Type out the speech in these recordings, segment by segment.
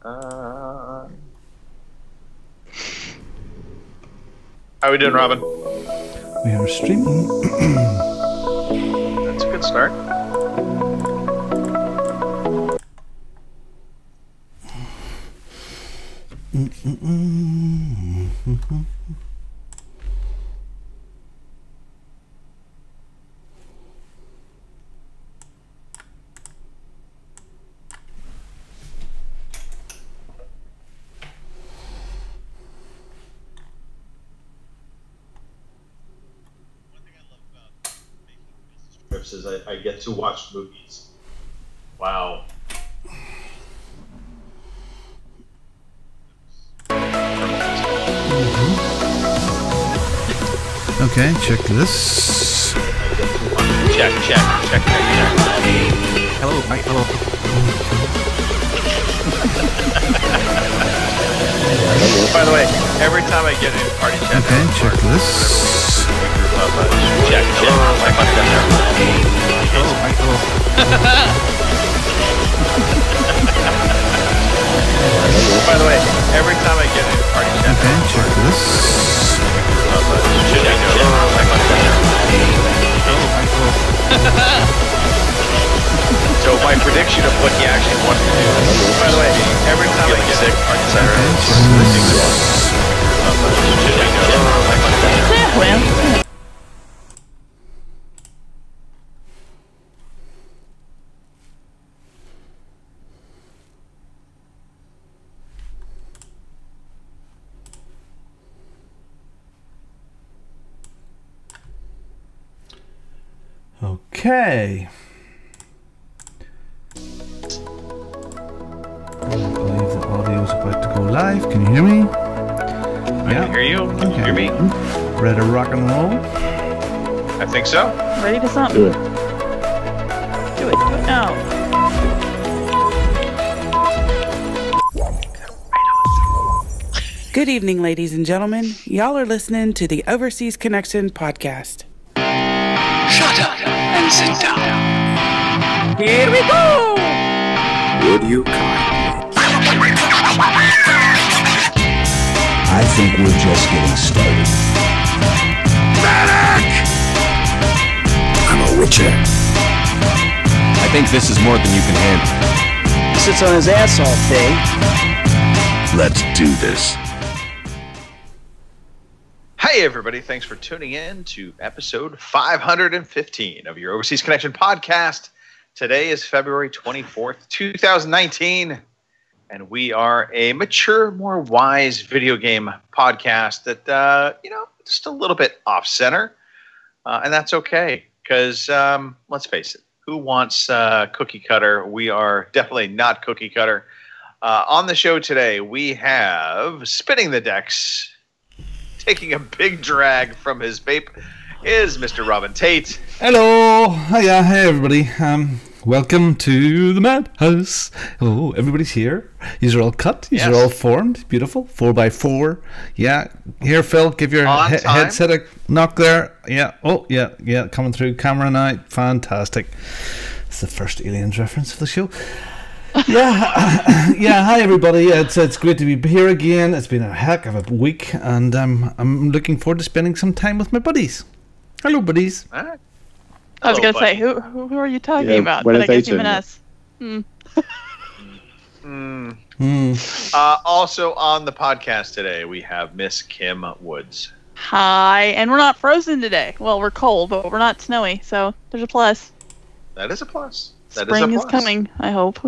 How are we doing, Robin? We are streaming. That's a good start. Is I get to watch movies. Wow. Okay, check this. Check. Hello. By the way, every time I get in party chat. Okay, check this. Check. By the way, every time I get in party chat. Okay, check this. So my prediction of what he actually wanted to do. By the way, every time I get in party chat. Well. Okay. I believe the audio is about to go live. Can you hear me? I can hear you. Can you hear me? Ready to rock and roll? I think so. Ready to something. Do it. Do it. No. Good evening, ladies and gentlemen. Y'all are listening to the Overseas Connection podcast. Shut up and sit down. Here we go! Would you kindly? I think we're just getting started. Medic! I'm a witcher. I think this is more than you can handle. He sits on his ass all day. Let's do this. Hey everybody, thanks for tuning in to episode 515 of your Overseas Connection podcast. Today is February 24th, 2019, and we are a mature, more wise video game podcast that, just a little bit off-center, and that's okay, because let's face it, who wants cookie cutter? We are definitely not cookie cutter. On the show today, we have Spinning the Decks, taking a big drag from his vape, is Mr. Robin Tate. Hello. Hiya. Hey, everybody. Welcome to the Madhouse. Oh, everybody's here. These are all cut. These are all formed. Beautiful. 4x4. Yeah. Here, Phil, give your headset a knock there. Yeah. Oh, yeah. Coming through camera now. Fantastic. It's the first Aliens reference of the show. Yeah, hi everybody. It's great to be here again. It's been a heck of a week, and I'm looking forward to spending some time with my buddies. Hello, buddies. All right. I was Hello, going to say, who are you talking Yeah, about? when But are I they guess even doing us. Also on the podcast today, we have Miss Kim Woods. Hi, and we're not frozen today. Well, we're cold, but we're not snowy, so there's a plus. That is a plus. Spring is coming, I hope.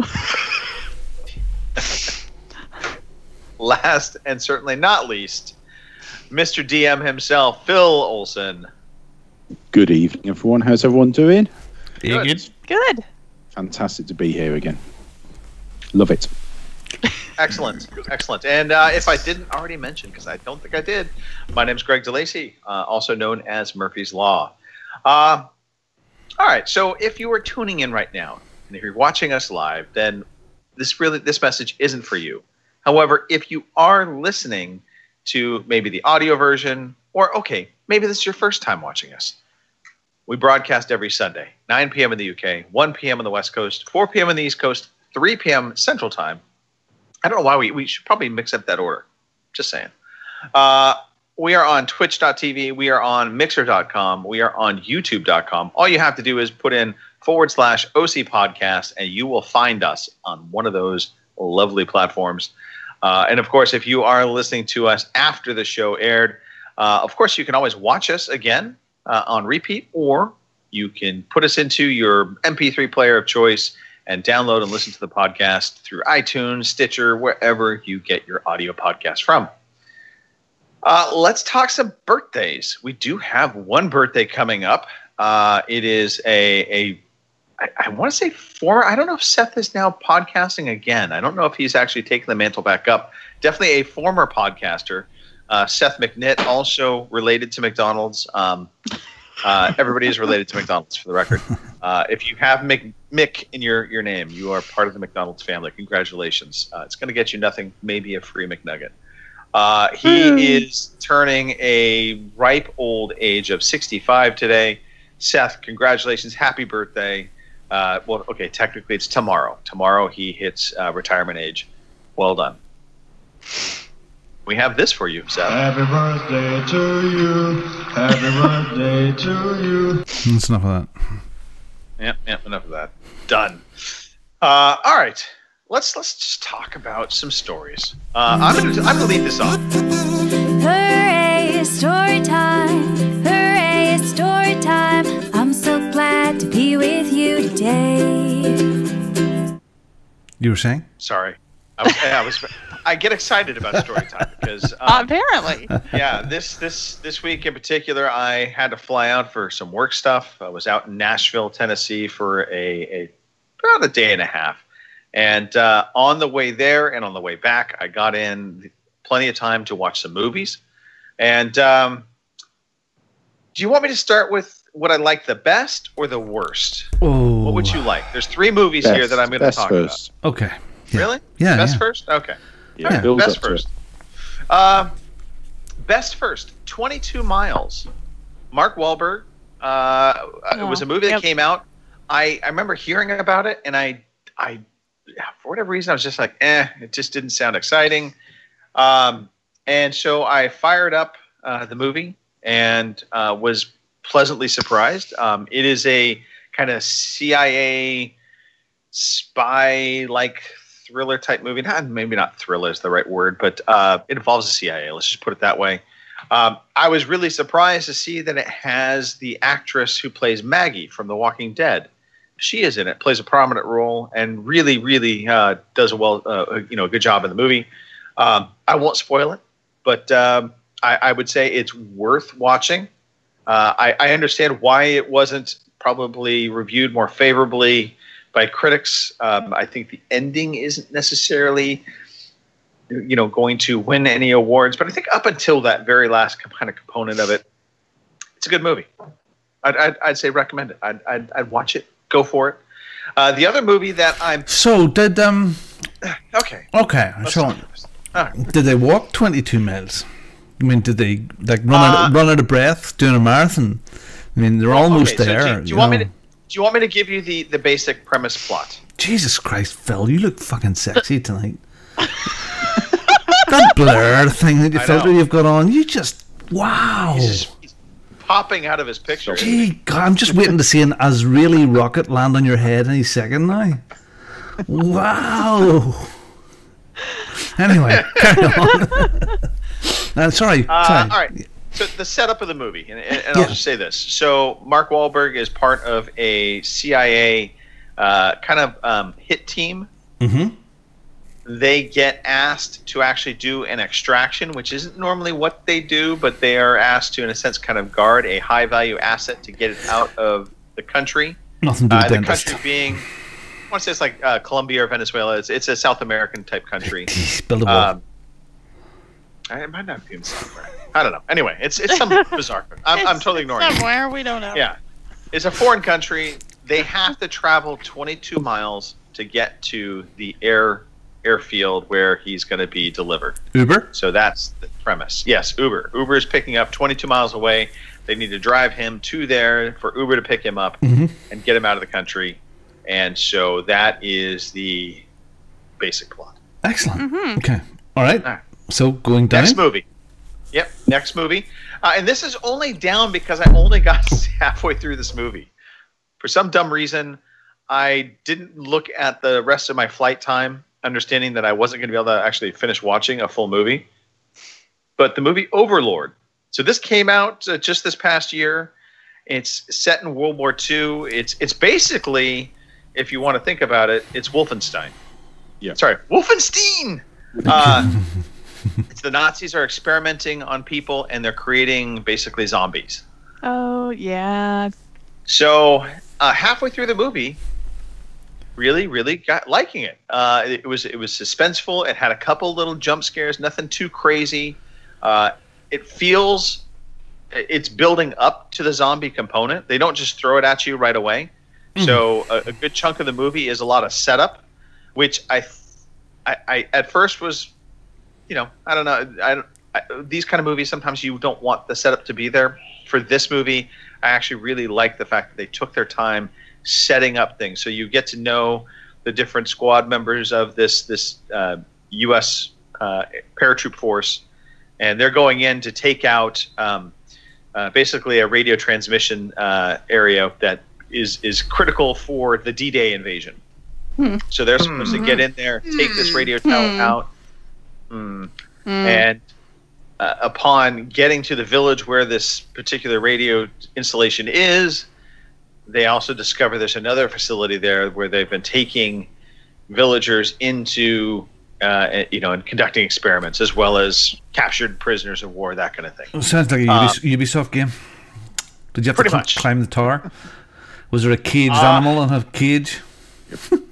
Last and certainly not least, Mr. DM himself, Phil Olson. Good evening, everyone. How's everyone doing? Good. Good. Fantastic to be here again. Love it. Excellent. And if I didn't already mention, because I don't think I did, my name's Greg DeLacy, also known as Murphy's Law. All right, so if you are tuning in right now, and if you're watching us live, then this message isn't for you. However, if you are listening to maybe the audio version, or maybe this is your first time watching us, we broadcast every Sunday, 9 p.m. in the UK, 1 p.m. on the West Coast, 4 p.m. on the East Coast, 3 p.m. Central Time. I don't know why we should probably mix up that order. Just saying. We are on twitch.tv. We are on mixer.com. We are on youtube.com. All you have to do is put in /OC podcast, and you will find us on one of those lovely platforms. And of course, if you are listening to us after the show aired, of course, you can always watch us again on repeat, or you can put us into your MP3 player of choice and download and listen to the podcast through iTunes, Stitcher, wherever you get your audio podcast from. Let's talk some birthdays. We do have one birthday coming up. It is I want to say former. I don't know if Seth is now podcasting again. I don't know if he's actually taken the mantle back up. Definitely a former podcaster. Seth McNitt, also related to McDonald's. Everybody is related to McDonald's, for the record. If you have Mick in your name, you are part of the McDonald's family. Congratulations. It's going to get you nothing, maybe a free McNugget. He is turning a ripe old age of 65 today. Seth, congratulations. Happy birthday. Well, okay, technically it's tomorrow. Tomorrow he hits retirement age. Well done. We have this for you, Seth. Happy birthday to you. Happy birthday to you. That's enough of that. Yeah, enough of that. Done. All right. Let's just talk about some stories. I'm gonna lead this off. Hooray, it's story time. Hooray, it's story time. I'm so glad to be with you today. You were saying? Sorry. I get excited about story time because apparently. Yeah, this week in particular, I had to fly out for some work stuff. I was out in Nashville, Tennessee for about a day and a half. And on the way there and on the way back, I got in plenty of time to watch some movies. And do you want me to start with what I like the best or the worst? Oh. What would you like? There's 3 movies here that I'm going to talk first. about. Okay. Yeah. Really? Yeah. Best first? Okay. Yeah, Right, build best up to first. Best first, 22 Miles. Mark Wahlberg. It was a movie that came out. I remember hearing about it, and I for whatever reason, I was just like, it just didn't sound exciting. And so I fired up the movie and was pleasantly surprised. It is a kind of CIA spy-like thriller type movie. Maybe not thriller is the right word, but it involves the CIA. Let's just put it that way. I was really surprised to see that it has the actress who plays Maggie from The Walking Dead. She is in it, plays a prominent role, and really, really does a good job in the movie. I won't spoil it, but I would say it's worth watching. I understand why it wasn't probably reviewed more favorably by critics. I think the ending isn't necessarily, going to win any awards, but I think up until that very last kind of component of it, it's a good movie. I'd say recommend it. I'd watch it. Go for it. The other movie that I'm okay. So Right. did they walk 22 miles? I mean, did they run out of breath doing a marathon? I mean, they're almost there. Do you want me to give you the basic premise plot? Jesus Christ, Phil, you look fucking sexy tonight. That blur thing that you've got on, you just wow. He's popping out of his picture. Gee, God, I'm just waiting to see an Azraeli rocket land on your head any second now. Wow. Anyway, carry on. Sorry. All right. So the setup of the movie, and I'll just say this. So Mark Wahlberg is part of a CIA kind of hit team. Mm-hmm. They get asked to actually do an extraction, which isn't normally what they do, but they are asked to, in a sense, kind of guard a high-value asset to get it out of the country. Nothing to do with the dentist. country being, I want to say it's like Colombia or Venezuela. It's a South American type country. Build a wall. It might not be in somewhere. I don't know. Anyway, it's some bizarre. I'm totally ignoring it. Somewhere we don't know. Yeah, it's a foreign country. They have to travel 22 miles to get to the airfield where he's going to be delivered. Uber? So that's the premise. Yes, Uber. Uber is picking up 22 miles away. They need to drive him to there for Uber to pick him up and get him out of the country. And so that is the basic plot. Excellent. Okay. All right. So going down. Next movie. Yep, next movie. And this is only down because I only got halfway through this movie. For some dumb reason, I didn't look at the rest of my flight time, understanding that I wasn't going to be able to actually finish watching a full movie. But the movie Overlord. So this came out just this past year. It's set in World War II. It's basically, if you want to think about it, it's Wolfenstein. Yeah. Sorry, Wolfenstein! It's the Nazis are experimenting on people, and they're creating basically zombies. Oh, yeah. So halfway through the movie, really got liking it. It was suspenseful. It had a couple little jump scares, nothing too crazy. It feels it's building up to the zombie component. They don't just throw it at you right away. So a good chunk of the movie is a lot of setup, which I at first was, I don't know. These kind of movies, sometimes you don't want the setup to be there. For this movie, I actually really like the fact that they took their time setting up things. So you get to know the different squad members of this U.S. paratroop force, and they're going in to take out basically a radio transmission area that is critical for the D-Day invasion. So they're supposed to get in there, take this radio tower out, and upon getting to the village where this particular radio installation is, they also discover there's another facility there where they've been taking villagers into, and conducting experiments, as well as captured prisoners of war, that kind of thing. It sounds like a Ubisoft game. Did you have to climb the tower? Was there a caged animal in a cage?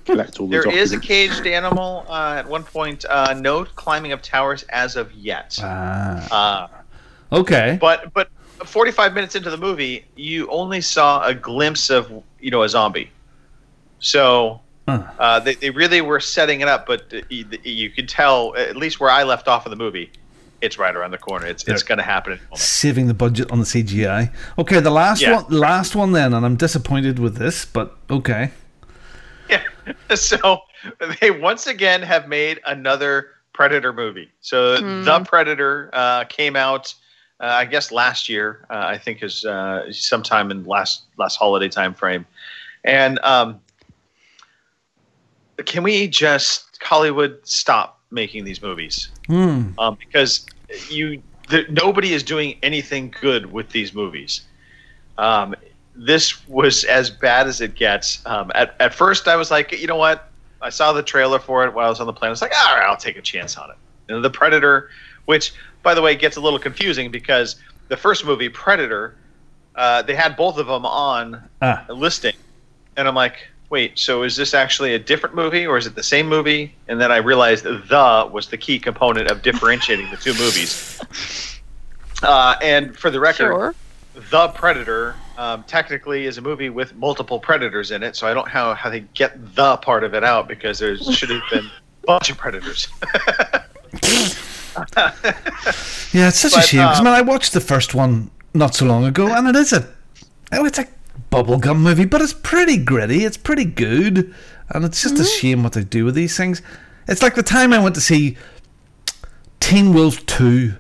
Collect all the there is a documents. caged animal at one point. No climbing of towers as of yet. Okay. But 45 minutes into the movie, you only saw a glimpse of a zombie. So they really were setting it up, but you could tell, at least where I left off in the movie, it's right around the corner. It's going to happen in a moment. Saving the budget on the CGI. Okay, the last one then, and I'm disappointed with this, but okay. Yeah. So they once again have made another Predator movie. So The Predator came out, I guess last year. I think is sometime in last holiday time frame. And can we just Hollywood stop making these movies? Because nobody is doing anything good with these movies. This was as bad as it gets. At first, I was like, you know what? I saw the trailer for it while I was on the plane. I was like, all right, I'll take a chance on it. And The Predator, which, by the way, gets a little confusing because the first movie, Predator, they had both of them on a listing. And I'm like, wait, so is this actually a different movie or is it the same movie? And then I realized the was the key component of differentiating the two movies. And for the record, The Predator technically is a movie with multiple predators in it, so I don't know how they get the part of it out because there should have been a bunch of predators. Yeah, it's such a shame because I watched the first one not so long ago, and it's a bubblegum movie, but it's pretty gritty, it's pretty good, and it's just a shame what they do with these things. It's like the time I went to see Teen Wolf 2.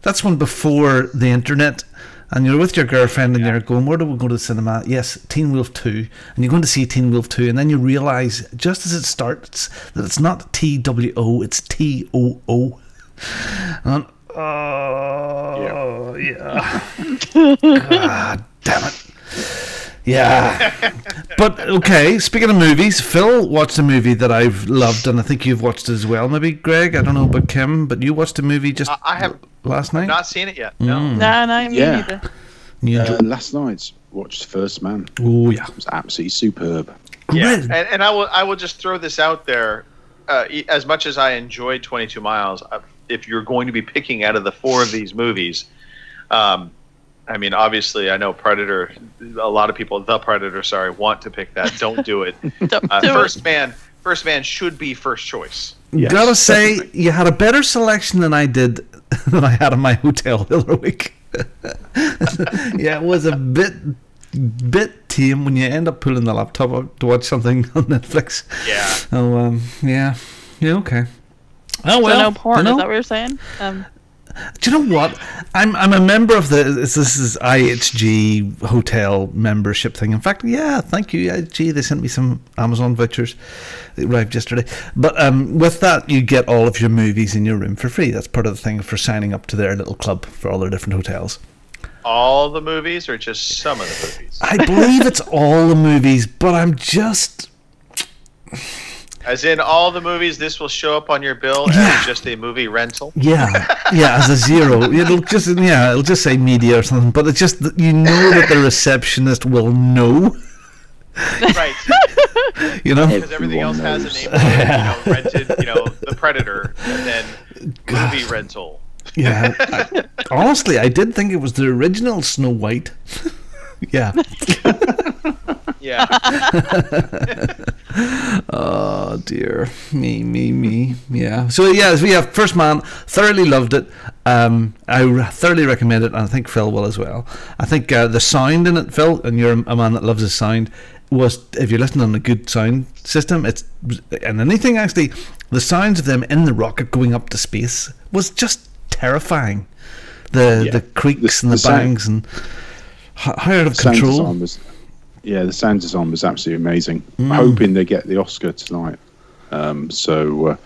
That's one before the internet. And you're with your girlfriend and you're going, where do we go to the cinema? Yes, Teen Wolf 2. And you're going to see Teen Wolf 2. And then you realise, just as it starts, that it's not TWO, it's TOO. And yeah. God damn it. Yeah. But, okay, speaking of movies, Phil watched a movie that I've loved, and I think you've watched it as well. Maybe, Greg? I don't know about Kim, but you watched a movie just last night? I've not seen it yet. No. No, me neither. Last night, watched First Man. Oh, yeah. It was absolutely superb. Yeah, and I will just throw this out there. As much as I enjoyed 22 Miles, if you're going to be picking out of the four of these movies, I mean, obviously, I know Predator. A lot of people, The Predator, want to pick that. Don't do it. First Man should be first choice. Yes. Gotta say, you had a better selection than I did than I had in my hotel the other week. Yeah, it was a bit tame when you end up pulling the laptop up to watch something on Netflix. Yeah. Oh, yeah, okay. Oh well, So no porn. you know? Is that what you're saying? Do you know what? I'm a member of this is IHG hotel membership thing. In fact, yeah, thank you IHG. They sent me some Amazon vouchers. They arrived yesterday. But with that, you get all of your movies in your room for free. That's part of the thing for signing up to their little club for all their different hotels. All the movies, or just some of the movies? I believe it's all the movies, but I'm just. As in all the movies, this will show up on your bill as just a movie rental. Yeah, as a zero. It'll just say media or something. But it's just that you know that the receptionist will know. Right. You know, because everything else has a name. Rented. The Predator, and then movie rental. Yeah. Honestly, I did think it was the original Snow White. Yeah. Yeah. Oh dear, me. Yeah. So yeah, we have First Man. Thoroughly loved it. I thoroughly recommend it, and I think Phil will as well. I think the sound in it, Phil, and you're a man that loves his sound. Was if you're listening on a good sound system, and anything actually, the sounds of them in the rocket going up to space was just terrifying. The creaks and the bangs and how out of control. The sound design was absolutely amazing. I'm hoping they get the Oscar tonight. So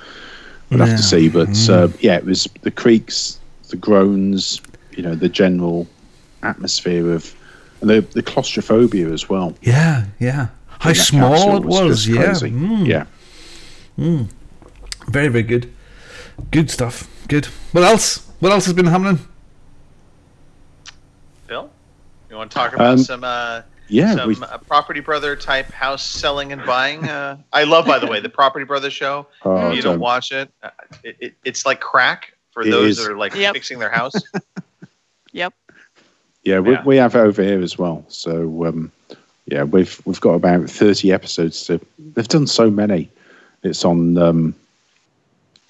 we'll have to see. But it was the creaks, the groans, the general atmosphere of, and the claustrophobia as well. Yeah. How small it was. Yeah. Yeah. Very, very good. Good stuff. Good. What else? What else has been happening? Phil, you want to talk about some Property Brother type house selling and buying? I love, by the way, the Property Brother show. If you don't watch it, it's like crack for those that are like fixing their house. Yep. Yeah, we have it over here as well. So we've got about 30 episodes. They've done so many. It's on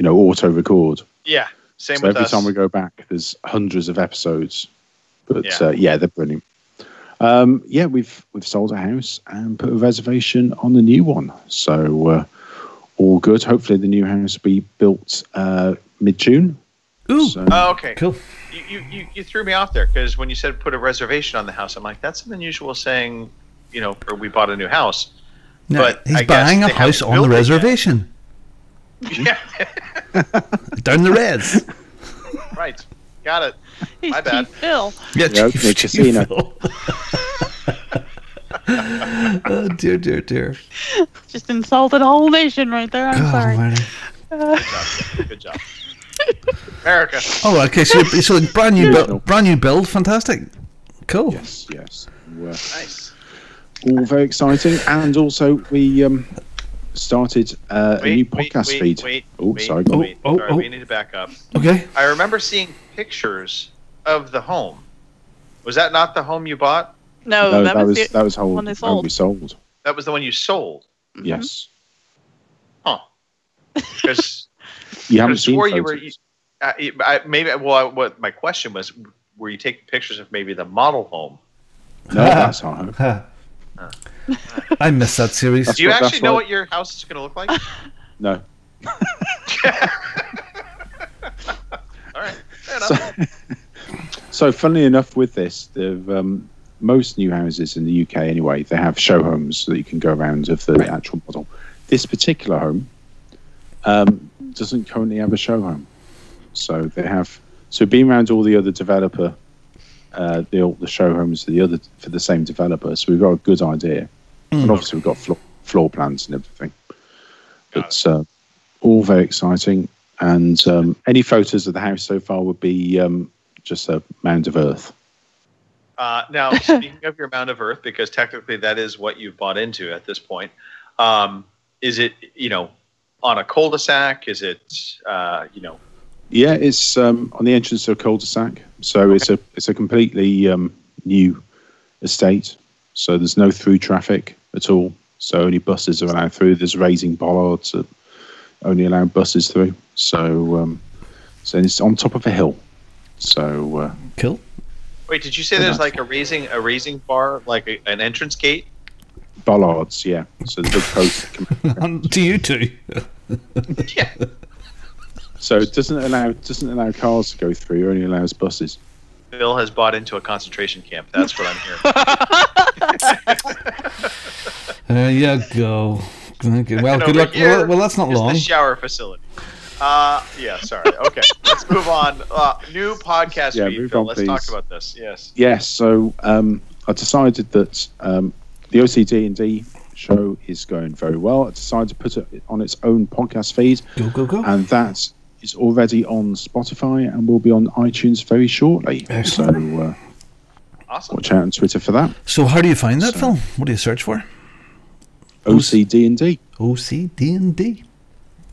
auto record. Yeah, same so with every us. time we go back, there's hundreds of episodes. But they're brilliant. We've sold a house and put a reservation on the new one. So all good. Hopefully the new house will be built mid-June. Ooh. So, okay. Cool. You threw me off there because when you said put a reservation on the house, I'm like, that's an unusual saying, or we bought a new house. No, but he's buying a house on the reservation. Yeah. Down the Reds. Right. Got it. He's My bad. Chief Phil. Yeah, Chief casino. Phil. Oh dear. Just insulted a whole nation right there. I'm sorry. Almighty. Good job. America. Oh, okay. So brand new build. Fantastic. Cool. Yes. Nice. All very exciting. And also we started a new podcast feed. Sorry. Sorry, we need to back up. Okay. I remember seeing pictures of the home. Was that not the home you bought? No, that was the one they sold. we sold. That was the one you sold. Mm-hmm. Yes. Huh. Because you haven't seen swore photos. What my question was, were you taking pictures of maybe the model home? No, that's our home. I missed that series. Do you actually know what your house is going to look like? No. All right. Fair enough. So, funnily enough, with this, most new houses in the UK, anyway, they have show homes so that you can go around of the actual model. This particular home doesn't currently have a show home, so being around all the other developer, the show homes for the same developer. So we've got a good idea, and obviously we've got floor plans and everything. But all very exciting, and any photos of the house so far would be just a mound of earth. Now, speaking of your mound of earth, because technically that is what you've bought into at this point, is it, on a cul-de-sac? Is it, Yeah, it's on the entrance to a cul-de-sac. So it's a completely new estate. So there's no through traffic at all. So only buses are allowed through. There's raising bollards that only allow buses through. So it's on top of a hill. So cool. Wait, did you say there's like a raising bar, like an entrance gate? Bollards, yeah. So the big post. To you two. Yeah. So it doesn't allow cars to go through. It only allows buses. Phil has bought into a concentration camp. That's what I'm hearing. There you go. Okay. Well, good luck. Well, that's not long. The shower facility. Yeah, sorry. Okay, let's move on. New podcast feed, Phil. Let's talk about this. Yes. Yes. So I decided that the OCD&D show is going very well. I decided to put it on its own podcast feed. Go. And that is already on Spotify and will be on iTunes very shortly. Excellent. So awesome. Watch out on Twitter for that. So how do you find that, Phil? What do you search for? OCD&D. OCD&D.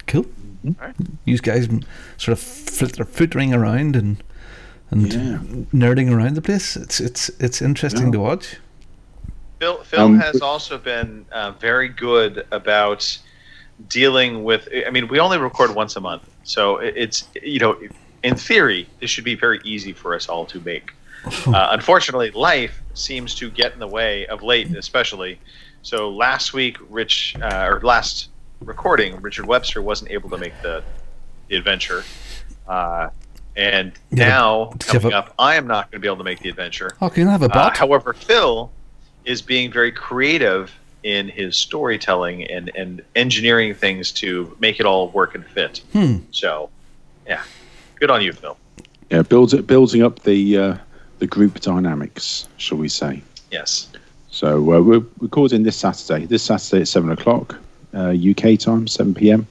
Cool. Right. You guys sort of flittering around and nerding around the place. It's interesting to watch. Phil has also been very good about dealing with. I mean, we only record once a month, so it's in theory, this should be very easy for us all to make. Unfortunately, life seems to get in the way of late, especially. So last week, last recording, Richard Webster wasn't able to make the adventure, and now coming up, I am not going to be able to make the adventure. Oh, can you have a bot? However, Phil is being very creative in his storytelling and engineering things to make it all work and fit. So, yeah, good on you, Phil. Yeah, building up the group dynamics, shall we say? Yes. So we're recording this Saturday. This Saturday at 7:00 UK time, 7 p.m.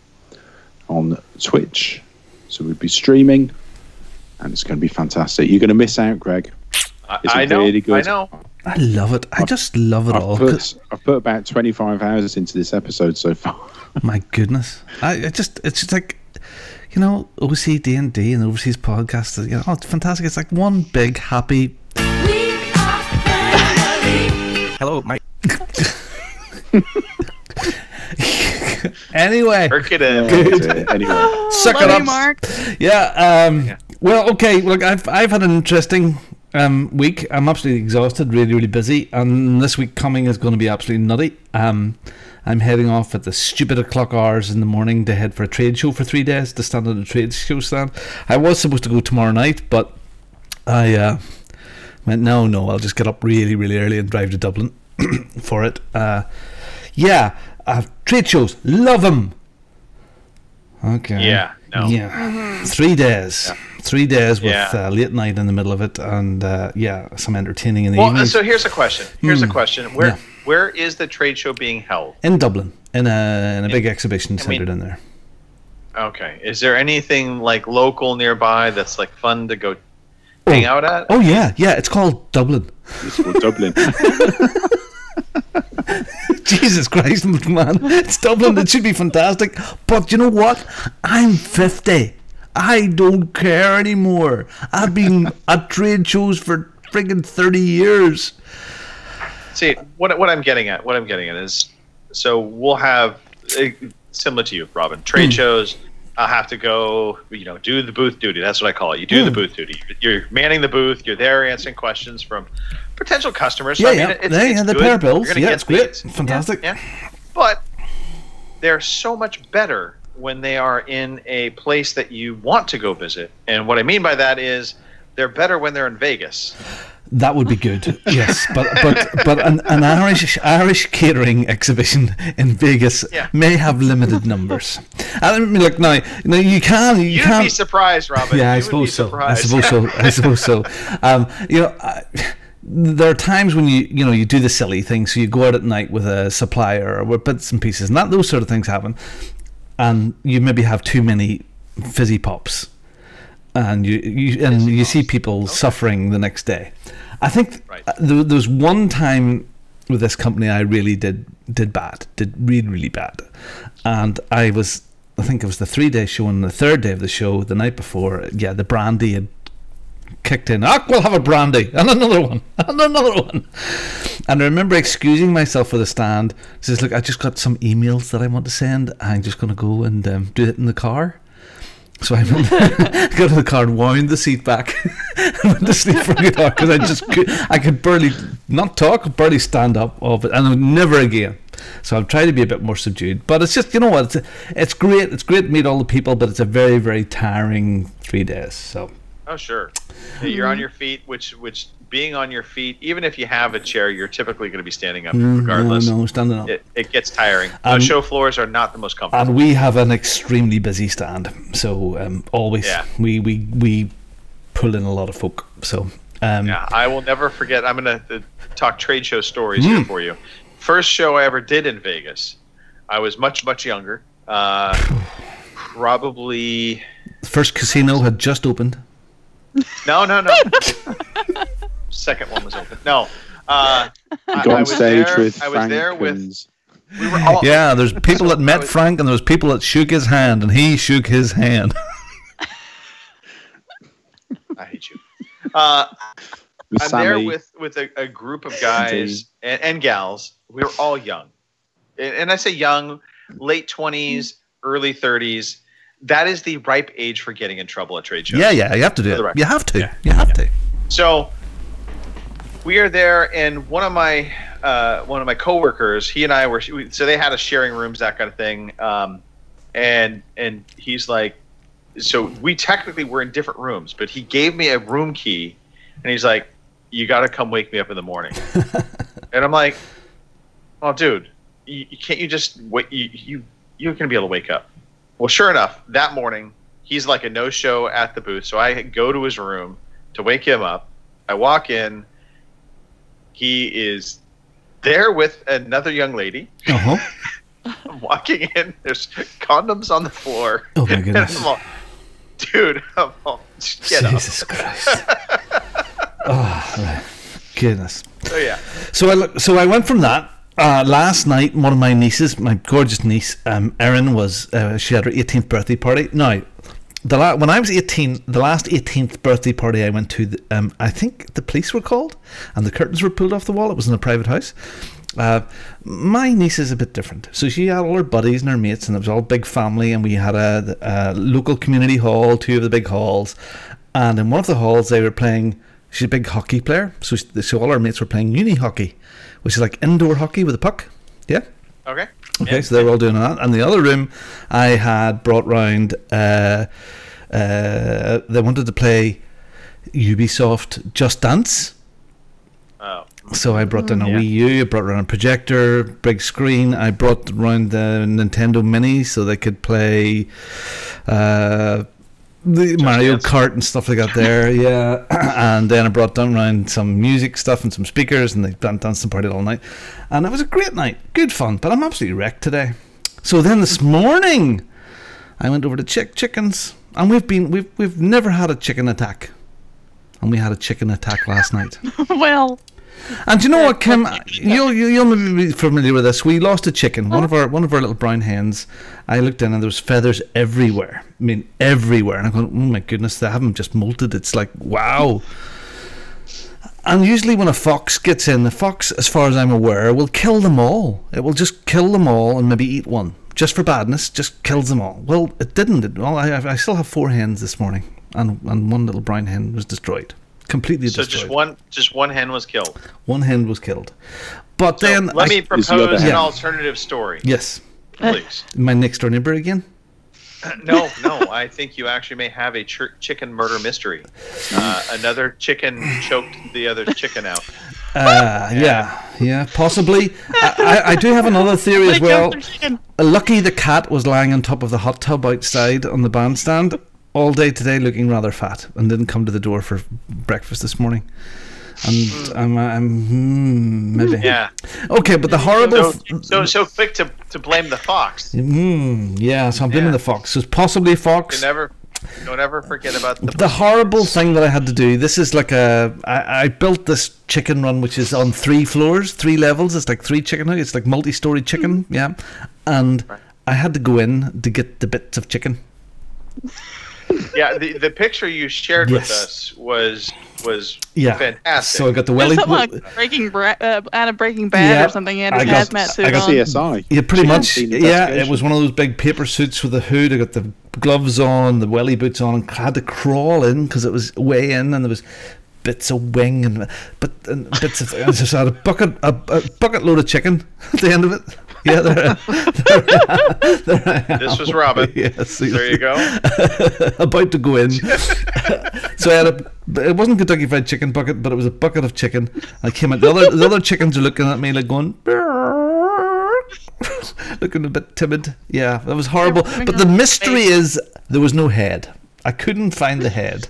on Twitch. So we'll be streaming, and it's going to be fantastic. You're going to miss out, Greg. I know. Really good. I know. I love it. I just love it all. I've put about 25 hours into this episode so far. My goodness. It's just like, OCD&D and Overseas Podcast. It's fantastic. It's like one big happy. Hello, Mike. Anyway. Anyway. Suck it up, Mark. Yeah. Well, okay. Look, I've had an interesting week. I'm absolutely exhausted, really, really busy, and this week coming is going to be absolutely nutty. I'm heading off at the stupid o'clock hours in the morning to head for a trade show for 3 days, to stand at a trade show stand. I was supposed to go tomorrow night, but I went, no, I'll just get up really, really early and drive to Dublin for it. Trade shows, love them. Okay. Yeah. No. Yeah. 3 days. Yeah. 3 days with late night in the middle of it, and some entertaining in the evening. So here's a question. Where is the trade show being held? In Dublin, in a big exhibition centre in there. Okay. Is there anything like local nearby that's like fun to go hang out at? Oh yeah. It's called Dublin. It's called Dublin. Jesus Christ, man. It's Dublin. It should be fantastic. But you know what? I'm 50. I don't care anymore. I've been at trade shows for friggin' 30 years. See, what I'm getting at is, so we'll have, similar to you, Robin, trade shows. I'll have to go, do the booth duty. That's what I call it. You do the booth duty. You're manning the booth. You're there answering questions from potential customers. So, it's the pair bills. Yeah, it's great. Fantastic. Yeah. But they're so much better when they are in a place that you want to go visit. And what I mean by that is they're better when they're in Vegas. That would be good, yes. But an Irish catering exhibition in Vegas may have limited numbers. I mean, look, now you can. You'd be surprised, Robin. Yeah, I suppose so. There are times when you do the silly thing. So you go out at night with a supplier or with bits and pieces, and those sort of things happen. And you maybe have too many fizzy pops, and you see people suffering the next day. I think there was one time with this company I really did really, really bad, and I think it was the 3-day show, and the third day of the show, the night before, the brandy had kicked in. We'll have a brandy and another one. And I remember excusing myself for the stand. Says, look, I just got some emails that I want to send. I'm just going to go and do it in the car. So I got to the car and wound the seat back and went to sleep for a good hour because I could barely not talk, barely stand up of it, and never again. So I've tried to be a bit more subdued. But it's just, you know what, it's great. It's great to meet all the people, but it's a very, very tiring 3 days. So. Oh, sure. You're on your feet, which being on your feet, even if you have a chair, you're typically going to be standing up regardless. No, standing up. It gets tiring. Those show floors are not the most comfortable. And we have an extremely busy stand, so always we pull in a lot of folk. So I will never forget. I'm going to talk trade show stories here for you. First show I ever did in Vegas, I was much, much younger. Probably. The first casino had just opened. No. Second one was open. No. Got on stage with Frank. I was there with. We were all. Yeah, there's people that met Frank, and there was people that shook his hand, and he shook his hand. I hate you. I'm there with a group of guys and gals. We were all young, and I say young, late 20s, early 30s. That is the ripe age for getting in trouble at trade shows. Yeah, you have to do it. You have to. You have to. So we are there, and one of my coworkers, he and I were. So they had us sharing rooms, that kind of thing. And he's like, so we technically were in different rooms, but he gave me a room key, and he's like, "You got to come wake me up in the morning." And I'm like, "Oh, dude, can't you just wait? You're gonna be able to wake up." Well, sure enough, that morning, he's like a no-show at the booth. So I go to his room to wake him up. I walk in. He is there with another young lady. Uh-huh. I'm walking in. There's condoms on the floor. Oh, my goodness. And I'm all, dude, get up. Jesus Christ. Oh, right. Goodness. So, yeah. So I went from that. Last night, one of my nieces, my gorgeous niece, Erin, she had her 18th birthday party. Now, when I was 18, the last 18th birthday party I went to, I think the police were called, and the curtains were pulled off the wall. It was in a private house. My niece is a bit different. So she had all her buddies and her mates, and it was all big family, and we had a local community hall, 2 of the big halls, and in one of the halls they were playing. She's a big hockey player, so all our mates were playing uni hockey, which is like indoor hockey with a puck. Yeah. Okay. Yeah. So they were all doing that. And the other room, I had brought round. They wanted to play Ubisoft Just Dance. Oh. So I brought down a Wii U. I brought around a projector, big screen. I brought around the Nintendo Mini so they could play. The Mario Kart and stuff like that there, yeah. And then I brought down around some music stuff and some speakers, and they danced and partied all night. And it was a great night, good fun, but I'm absolutely wrecked today. So then this morning, I went over to Chickens, and we've never had a chicken attack. And we had a chicken attack last night. Well. And do you know what, Kim? You'll maybe be familiar with this. We lost a chicken. One of our little brown hens. I looked in and there was feathers everywhere. I mean, everywhere. And I'm going, oh my goodness, they haven't just molted. It's like, wow. And usually when a fox gets in, the fox, as far as I'm aware, will kill them all. It will just kill them all and maybe eat one, just for badness. Just kills them all. Well, it didn't. I still have 4 hens this morning, and one little brown hen was destroyed. Completely destroyed. So just one hen was killed. One hen was killed. But so then let me propose an alternative story. Yes. Please. My next door neighbor again? No. I think you actually may have a chicken murder mystery. Another chicken choked the other chicken out. Yeah, possibly. I do have another theory as well. Lucky the cat was lying on top of the hot tub outside on the bandstand all day today, looking rather fat, and didn't come to the door for breakfast this morning. And I'm maybe. Yeah. Okay, but the horrible. So quick to blame the fox. Yeah, so I'm blaming the fox. So it's possibly a fox. Don't ever forget about the horrible thing that I had to do. This is like I built this chicken run, which is on 3 floors, 3 levels. It's like 3 chicken. It's like multi-story chicken. Yeah, and I had to go in to get the bits of chicken. Yeah, the picture you shared with us was fantastic. So I got the welly. Like out of Breaking Bad or something. He had his hazmat suit on. CSI. Yeah, pretty much. Yeah, it was one of those big paper suits with a hood. I got the gloves on, the welly boots on, and I had to crawl in because it was way in, and there was bits of wing and bits of. I just had a bucket load of chicken at the end of it. Yeah, This was Robin. Yes, there you go. About to go in. So I had it wasn't Kentucky Fried Chicken bucket, but it was a bucket of chicken. I came out. The other chickens are looking at me like going, looking a bit timid. Yeah, that was horrible. But the mystery is there was no head. I couldn't find the head.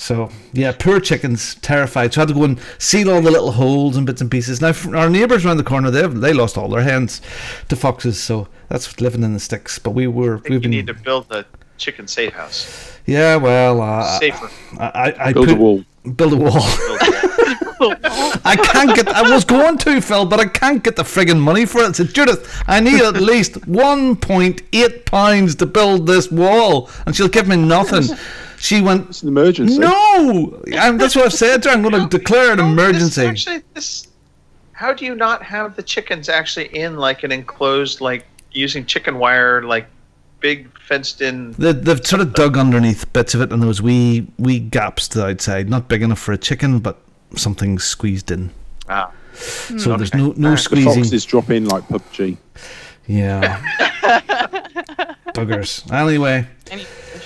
So, yeah, poor chickens, terrified. So I had to go and seal all the little holes and bits and pieces. Now, our neighbours around the corner, they lost all their hens to foxes, so that's living in the sticks. But you need to build a chicken safe house. Yeah, well, safer. I build a wall. Build a wall. I was going to, Phil, but I can't get the friggin' money for it. I said, Judith, I need at least £1.8 to build this wall, and she'll give me nothing. She went, it's an emergency. No! That's what I've said to her. I'm going to declare an emergency. How do you not have the chickens actually in like an enclosed, like using chicken wire, like big fenced in? They've sort of dug underneath bits of it, and there was wee gaps to the outside. Not big enough for a chicken, but something squeezed in. Ah. So there's no squeezing. The foxes drop in like PUBG. Yeah. Buggers. Anyway.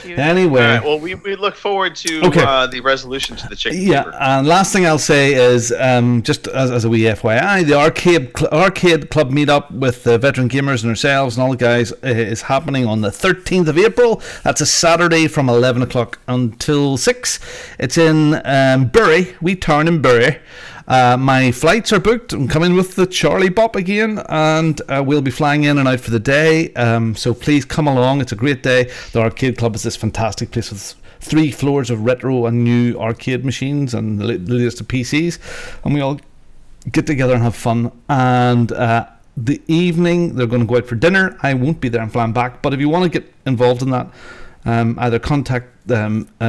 All right, well, we look forward to the resolution to the chicken fever. And last thing I'll say is just as a wee FYI, the arcade club meetup with the veteran gamers and ourselves and all the guys is happening on the 13th of April. That's a Saturday from 11 o'clock until 6. It's in Bury, wee town in Bury. My flights are booked. I'm coming with the Charlie Bop again, and we'll be flying in and out for the day. So please come along. It's a great day. The arcade club is this fantastic place with 3 floors of retro and new arcade machines and the latest of PCs, and we all get together and have fun. And the evening they're going to go out for dinner. I won't be there. I'm flying back. But if you want to get involved in that, either contact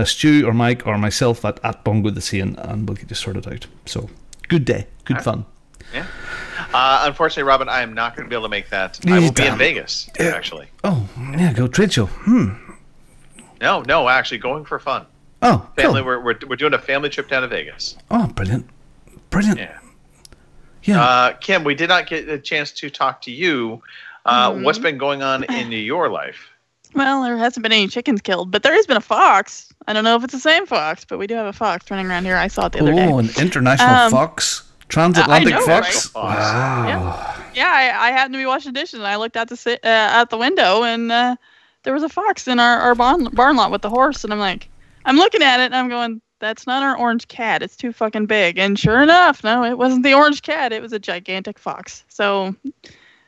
Stu or Mike or myself at Bongo the Scene, and we'll get you sorted out. So good day, good fun. Yeah. Unfortunately, Robin, I am not going to be able to make that. I will be in Vegas, actually. Oh, yeah, go trade show. No, actually going for fun. Oh, family. Cool. We're doing a family trip down to Vegas. Oh, brilliant. Yeah. Kim, we did not get a chance to talk to you. What's been going on in your life? Well, there hasn't been any chickens killed, but there has been a fox. I don't know if it's the same fox, but we do have a fox running around here. I saw it the other day. Oh, an international fox? Transatlantic fox? Right? Wow. Yeah, I happened to be washing dishes, and I looked out the window, and there was a fox in our barn lot with the horse, and I'm looking at it, and I'm going, that's not our orange cat. It's too fucking big. And sure enough, no, it wasn't the orange cat. It was a gigantic fox. So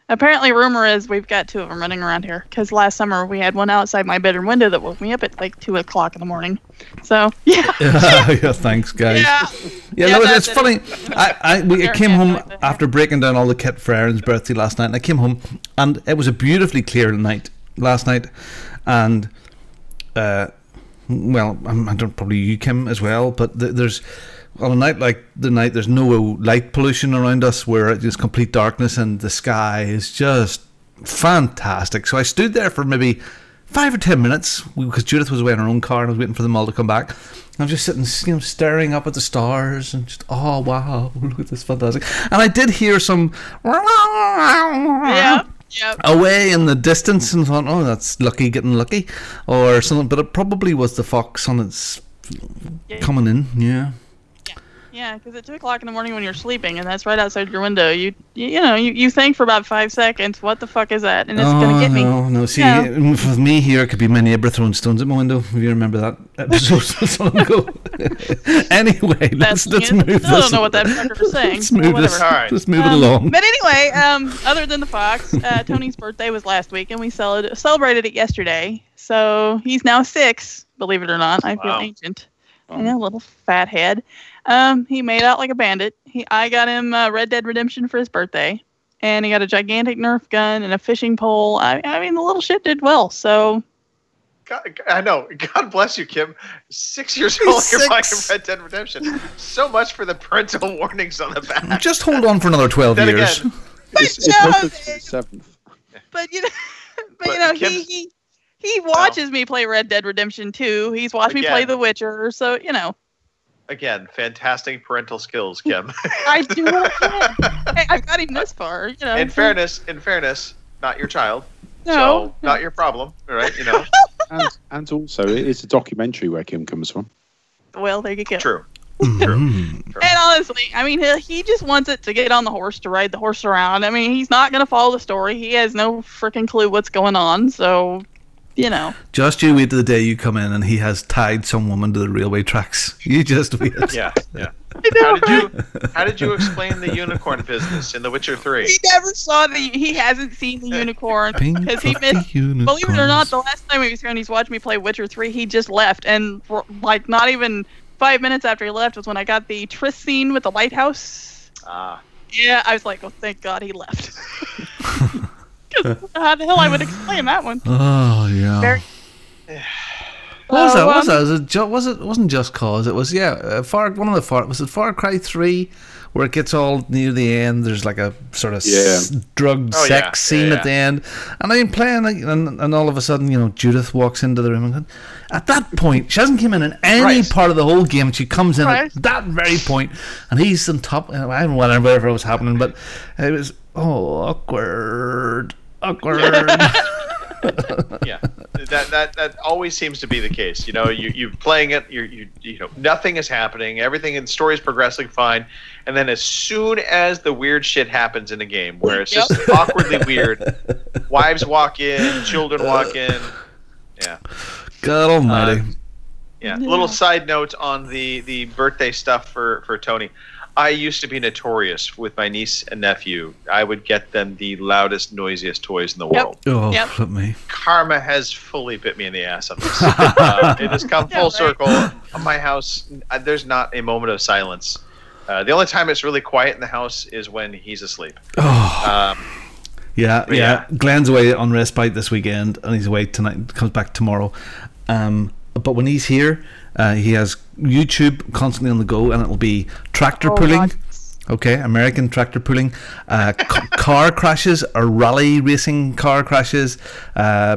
apparently, rumor is we've got 2 of them running around here. Because last summer we had one outside my bedroom window that woke me up at like 2 o'clock in the morning. So yeah. Yeah, thanks, guys. Yeah, it's funny. I came home after breaking down all the kit for Aaron's birthday last night, and I came home, and it was a beautifully clear night last night, and well, I don't probably you, Kim, as well, but there's. On a night like the night, there's no light pollution around us, where it's complete darkness and the sky is just fantastic. So I stood there for maybe 5 or 10 minutes because Judith was away in her own car and I was waiting for them all to come back. I was just sitting, staring up at the stars and just, oh wow, look at this, fantastic. And I did hear some away in the distance and thought, oh, that's lucky, getting lucky, or something. But it probably was the fox on its coming in, yeah. Yeah, because at 2 o'clock in the morning when you're sleeping, and that's right outside your window, you think for about 5 seconds, what the fuck is that? And it's going to get me. No, see, with me here, it could be my neighbour throwing stones at my window, if you remember that episode so long ago. Anyway, let's move this. I don't know what that fucker was saying. Let's move this. All right. Let's move it along. But anyway, other than the fox, Tony's birthday was last week, and we celebrated it yesterday. So he's now 6, believe it or not. I feel ancient. I know, little fat head. He made out like a bandit. I got him Red Dead Redemption for his birthday, and he got a gigantic Nerf gun and a fishing pole. I mean, the little shit did well. So, I know. God bless you, Kim. 6 years old, you're buying Red Dead Redemption. So much for the parental warnings on the back. Just hold on for another 12 years. Again, it's 7th. But he watches me play Red Dead Redemption 2. He's watched me play The Witcher. So Again, fantastic parental skills, Kim. I do what I can. Hey, I've got him this far. You know. In fairness, not your child. No. So not your problem, right? You know. And also, it's a documentary where Kim comes from. Well, there you go. True. And honestly, I mean, he just wants it to get on the horse, to ride the horse around. I mean, he's not going to follow the story. He has no freaking clue what's going on. So, you know. Just you wait to the day you come in and he has tied some woman to the railway tracks. You just wait. Yeah. How did you explain the unicorn business in The Witcher 3? He never saw he hasn't seen the unicorn because he missed. Believe it or not, the last time he was here and he's watched me play Witcher 3, he just left, and like not even 5 minutes after he left was when I got the Triss scene with the lighthouse. Yeah, I was like, oh, thank God he left. Because how the hell I would explain that one? Oh yeah. What was that? It wasn't Just Cause. It was was it Far Cry 3, where it gets all near the end. There's like a sort of drug sex scene at the end, and I'm playing, and all of a sudden, you know, Judith walks into the room, and at that point, she hasn't come in any part of the whole game. She comes in at that very point, and he's on top. I don't know whatever was happening, but it was awkward. Yeah, that always seems to be the case. You know, you're playing it. You know, nothing is happening. Everything in the story is progressing fine, and then as soon as the weird shit happens in the game, where it's just awkwardly weird, wives walk in, children walk in. Yeah. God Almighty. Yeah. Little side note on the birthday stuff for Tony. I used to be notorious with my niece and nephew. I would get them the loudest, noisiest toys in the world. Oh, flip me. Karma has fully bit me in the ass on this. It has come full circle. On my house, there's not a moment of silence. The only time it's really quiet in the house is when he's asleep. Yeah. Glenn's away on respite this weekend, and he's away tonight. Comes back tomorrow. But when he's here, he has YouTube constantly on the go, and it'll be tractor pulling. God. Okay, American tractor pulling, car crashes or rally racing car crashes,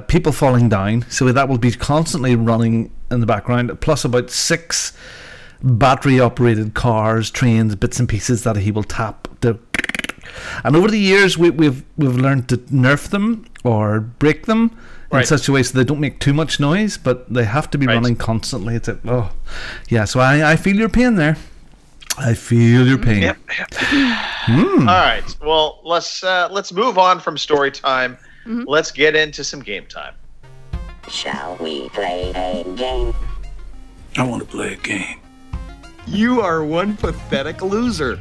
people falling down. So that will be constantly running in the background. Plus about 6 battery-operated cars, trains, bits and pieces that he will tap. And over the years, we've learned to nerf them or break them. In such a way so they don't make too much noise, but they have to be running constantly. So I feel your pain there. I feel your pain. Yep. All right. Well, let's move on from story time. Mm-hmm. Let's get into some game time. Shall we play a game? I want to play a game. You are one pathetic loser.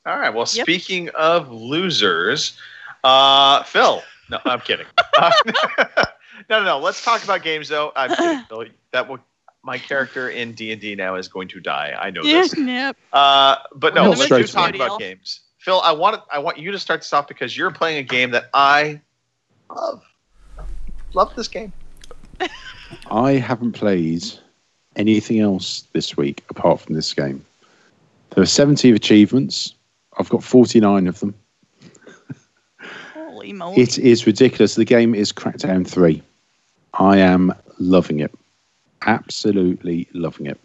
All right. Well, speaking of losers, Phil. No, I'm kidding. No. Let's talk about games, though. I'm kidding. My character in D&D now is going to die. I know this. Yep. But no, let's do talk about games. Phil, I want you to start this off because you're playing a game that I love. Love this game. I haven't played anything else this week apart from this game. There are 70 achievements. I've got 49 of them. It is ridiculous. The game is Crackdown 3. I am loving it. Absolutely loving it.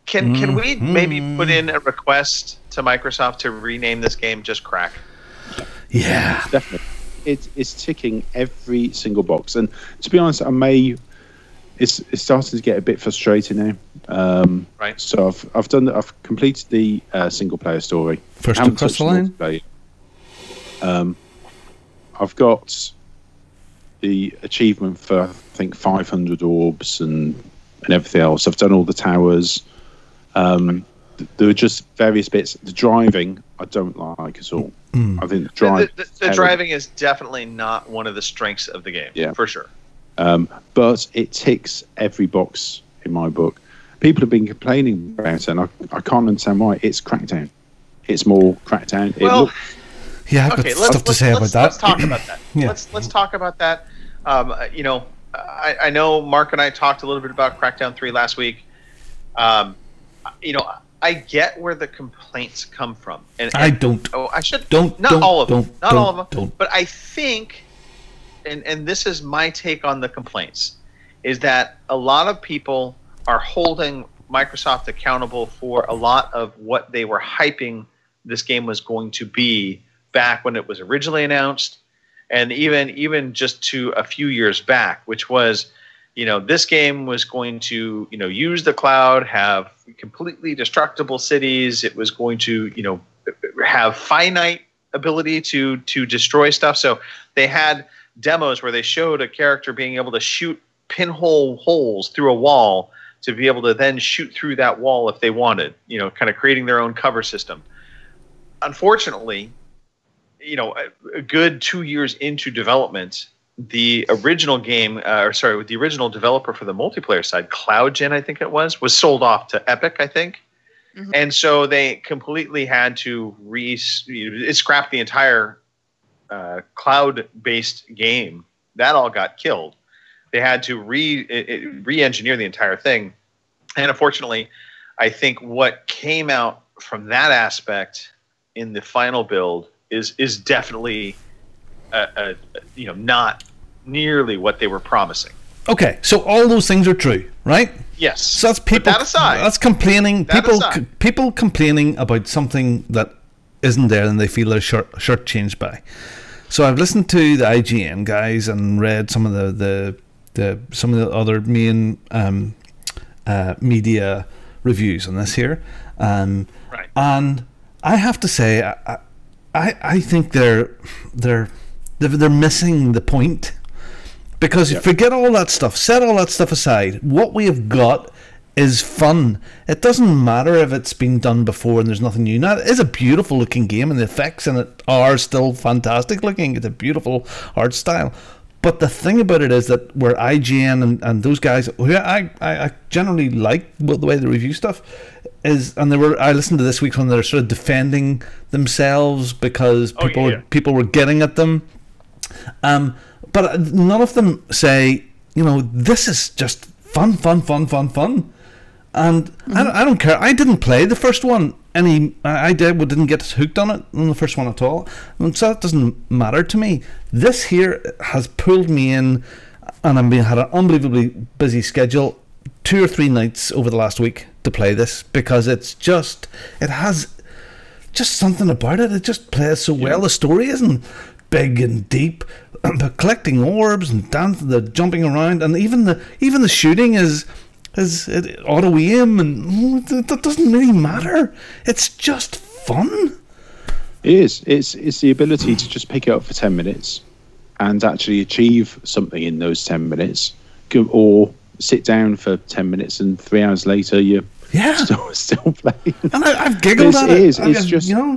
Can we maybe put in a request to Microsoft to rename this game just Crack? Yeah. Definitely. It's ticking every single box. And to be honest, it's starting to get a bit frustrating now. Right. So I've completed the single player story. First across the line. I've got the achievement for I think 500 orbs and everything else. I've done all the towers. There are just various bits. The driving I don't like at all. I think the driving is definitely not one of the strengths of the game. Yeah, for sure. But it ticks every box in my book. People have been complaining about it, and I can't understand why. It's Crackdown. It's more Crackdown. I've got stuff to say about that. Let's talk about that. Let's talk about that. I know Mark and I talked a little bit about Crackdown 3 last week. I get where the complaints come from, and I don't. Oh, I should not all of them. But I think, and this is my take on the complaints, is that a lot of people are holding Microsoft accountable for a lot of what they were hyping this game was going to be back when it was originally announced, and even just to a few years back, which was, this game was going to, use the cloud, have completely destructible cities. It was going to, have finite ability to destroy stuff. So they had demos where they showed a character being able to shoot pinhole holes through a wall to be able to then shoot through that wall if they wanted, kind of creating their own cover system. Unfortunately, a good 2 years into development, the original game, the original developer for the multiplayer side, CloudGen, I think it was sold off to Epic, I think. Mm-hmm. And so they completely had to scrap the entire cloud-based game. That all got killed. They had to re-engineer the entire thing. And unfortunately, I think what came out from that aspect in the final build is definitely not nearly what they were promising. Okay, so all those things are true, right? Yes. So that's people. But that aside, that's complaining. People complaining about something that isn't there and they feel they're shortchanged by. So I've listened to the IGN guys and read some of the some of the other main media reviews on this here, right. And I have to say, I think they're missing the point, because forget all that stuff, set all that stuff aside. What we have got is fun. It doesn't matter if it's been done before and there's nothing new. Now, it is a beautiful looking game, and the effects in it are still fantastic looking. It's a beautiful art style. But the thing about it is that where IGN and those guys, who I generally like the way they review stuff, I listened to this week's one, they're sort of defending themselves because people were getting at them. But none of them say, this is just fun. And I don't care. I didn't play the first one. I didn't get hooked on it on the first one at all, and so that doesn't matter to me. This here has pulled me in, and I've had an unbelievably busy schedule, 2 or 3 nights over the last week to play this, because it has just something about it. It just plays so well. The story isn't big and deep, but collecting orbs and dancing, the jumping around, and even the shooting is auto aim, and that doesn't really matter. It's just fun. It is. It's the ability to just pick it up for 10 minutes and actually achieve something in those 10 minutes, or sit down for 10 minutes and 3 hours later you're still playing. And I've giggled at it.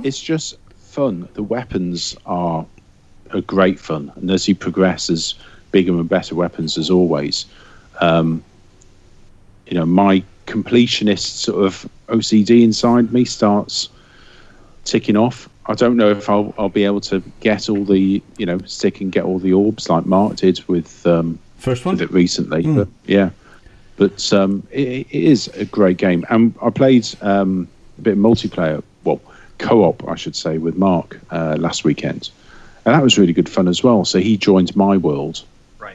It's just fun. The weapons are great fun, and as you progress, as bigger and better weapons as always. My completionist sort of OCD inside me starts ticking off. I don't know if I'll be able to get all the, stick and get all the orbs like Mark did with first one with it recently. But it is a great game. And I played a bit of multiplayer, co-op, I should say, with Mark last weekend, and that was really good fun as well. So he joined my world.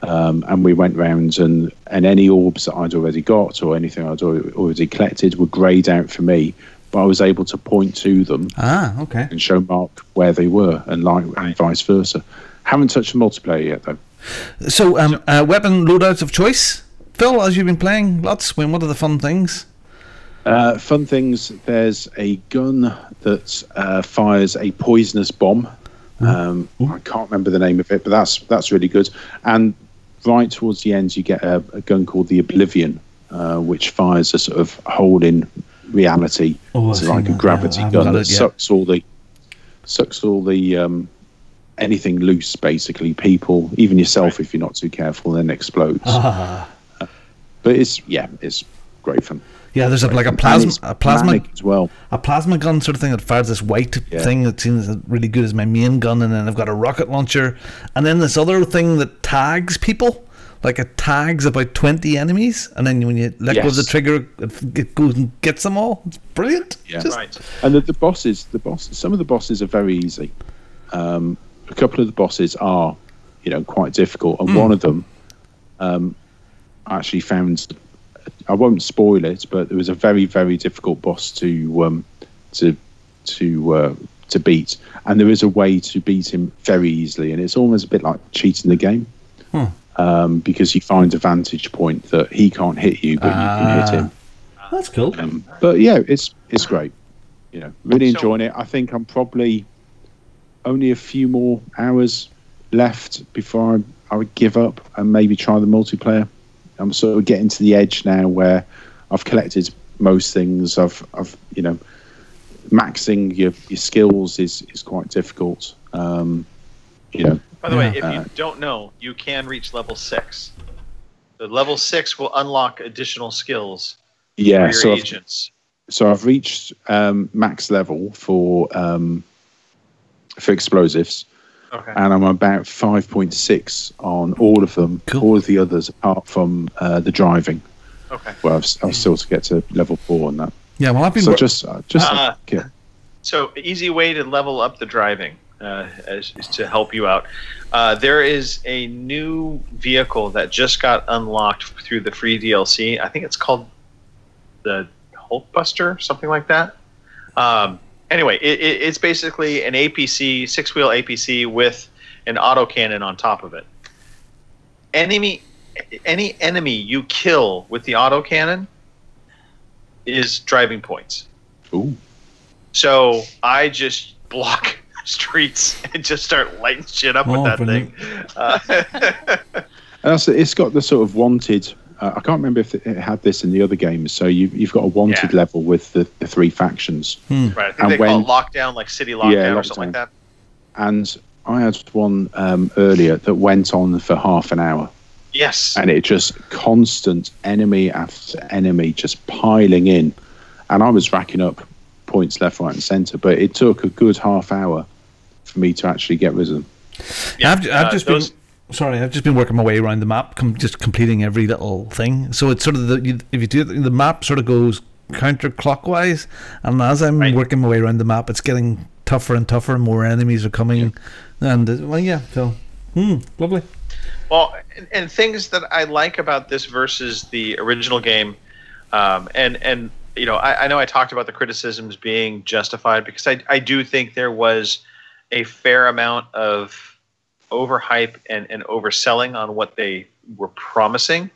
And we went round, and any orbs that I'd already got or anything I'd already collected were greyed out for me, but I was able to point to them and show Mark where they were, and vice versa. Haven't touched the multiplayer yet, though. So, weapon loadouts of choice, Phil, as you've been playing lots, what are the fun things? Fun things, there's a gun that fires a poisonous bomb. I can't remember the name of it, but that's really good. And right towards the end, you get a gun called the Oblivion, which fires a sort of hole in reality. It's like a gravity gun that sucks all the anything loose, basically, people, even yourself, if you're not too careful, then explodes. But it's great fun. Yeah, there's a plasma as well. A plasma gun sort of thing that fires this white thing that seems really good as my main gun, and then I've got a rocket launcher, and then this other thing that tags people, like it tags about 20 enemies, and then when you let go of the trigger, it goes and gets them all. It's brilliant. Yeah, right. And the bosses, some of the bosses are very easy. A couple of the bosses are, quite difficult, and one of them, I actually found I won't spoil it, but there was a very, very difficult boss to beat, and there is a way to beat him very easily, and it's almost a bit like cheating the game, because you find a vantage point that he can't hit you, but you can hit him. That's cool. But yeah, it's great. You know, really enjoying it. I think I'm probably only a few more hours left before I would give up and maybe try the multiplayer. I'm sort of getting to the edge now where I've collected most things. I've you know, maxing your skills is quite difficult. You know. By the way, if you don't know, you can reach level 6. The level 6 will unlock additional skills for your agents. So I've reached max level for explosives. Okay. And I'm about 5.6 on all of them. Cool. All of the others, apart from the driving. Okay. Well, I've still to get to level 4 on that. Yeah, well, I've been So, easy way to level up the driving is to help you out. There is a new vehicle that just got unlocked through the free DLC. I think it's called the Hulkbuster, something like that. Anyway, it's basically an APC, 6-wheel APC with an autocannon on top of it. Any enemy you kill with the autocannon is driving points. Ooh. So I just block streets and just start lighting shit up with that brilliant. thing. And also, it's got the sort of wanted. I can't remember if it had this in the other games. So you've got a wanted level with the 3 factions. Right, I think they call it lockdown, like city lockdown or something like that. And I had one earlier that went on for half an hour. Yes. And it just constant enemy after enemy just piling in. And I was racking up points left, right, and centre. But it took a good half hour for me to actually get rid of them. Yeah, I've just been... Sorry, I've just been working my way around the map, just completing every little thing. So it's sort of if you do it, the map sort of goes counterclockwise, and as I'm working my way around the map, it's getting tougher and tougher, and more enemies are coming, and so lovely. Well, and things that I like about this versus the original game, and you know, I know I talked about the criticisms being justified because I do think there was a fair amount of overhype and overselling on what they were promising,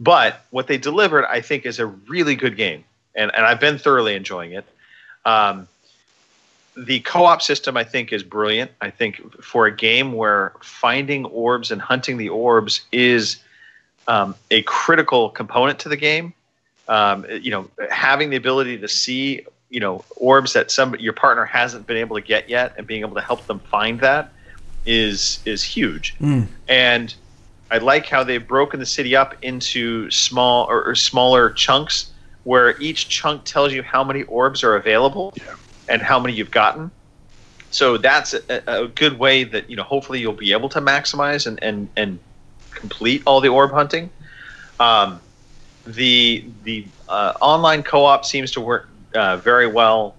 but what they delivered, I think, is a really good game, and I've been thoroughly enjoying it. The co-op system, I think, is brilliant. I think for a game where finding orbs and hunting the orbs is a critical component to the game, you know, having the ability to see, you know, orbs that your partner hasn't been able to get yet, and being able to help them find that is huge. And I like how they've broken the city up into small or smaller chunks, where each chunk tells you how many orbs are available and how many you've gotten. So that's a good way that, you know, hopefully you'll be able to maximize and complete all the orb hunting. The online co-op seems to work very well.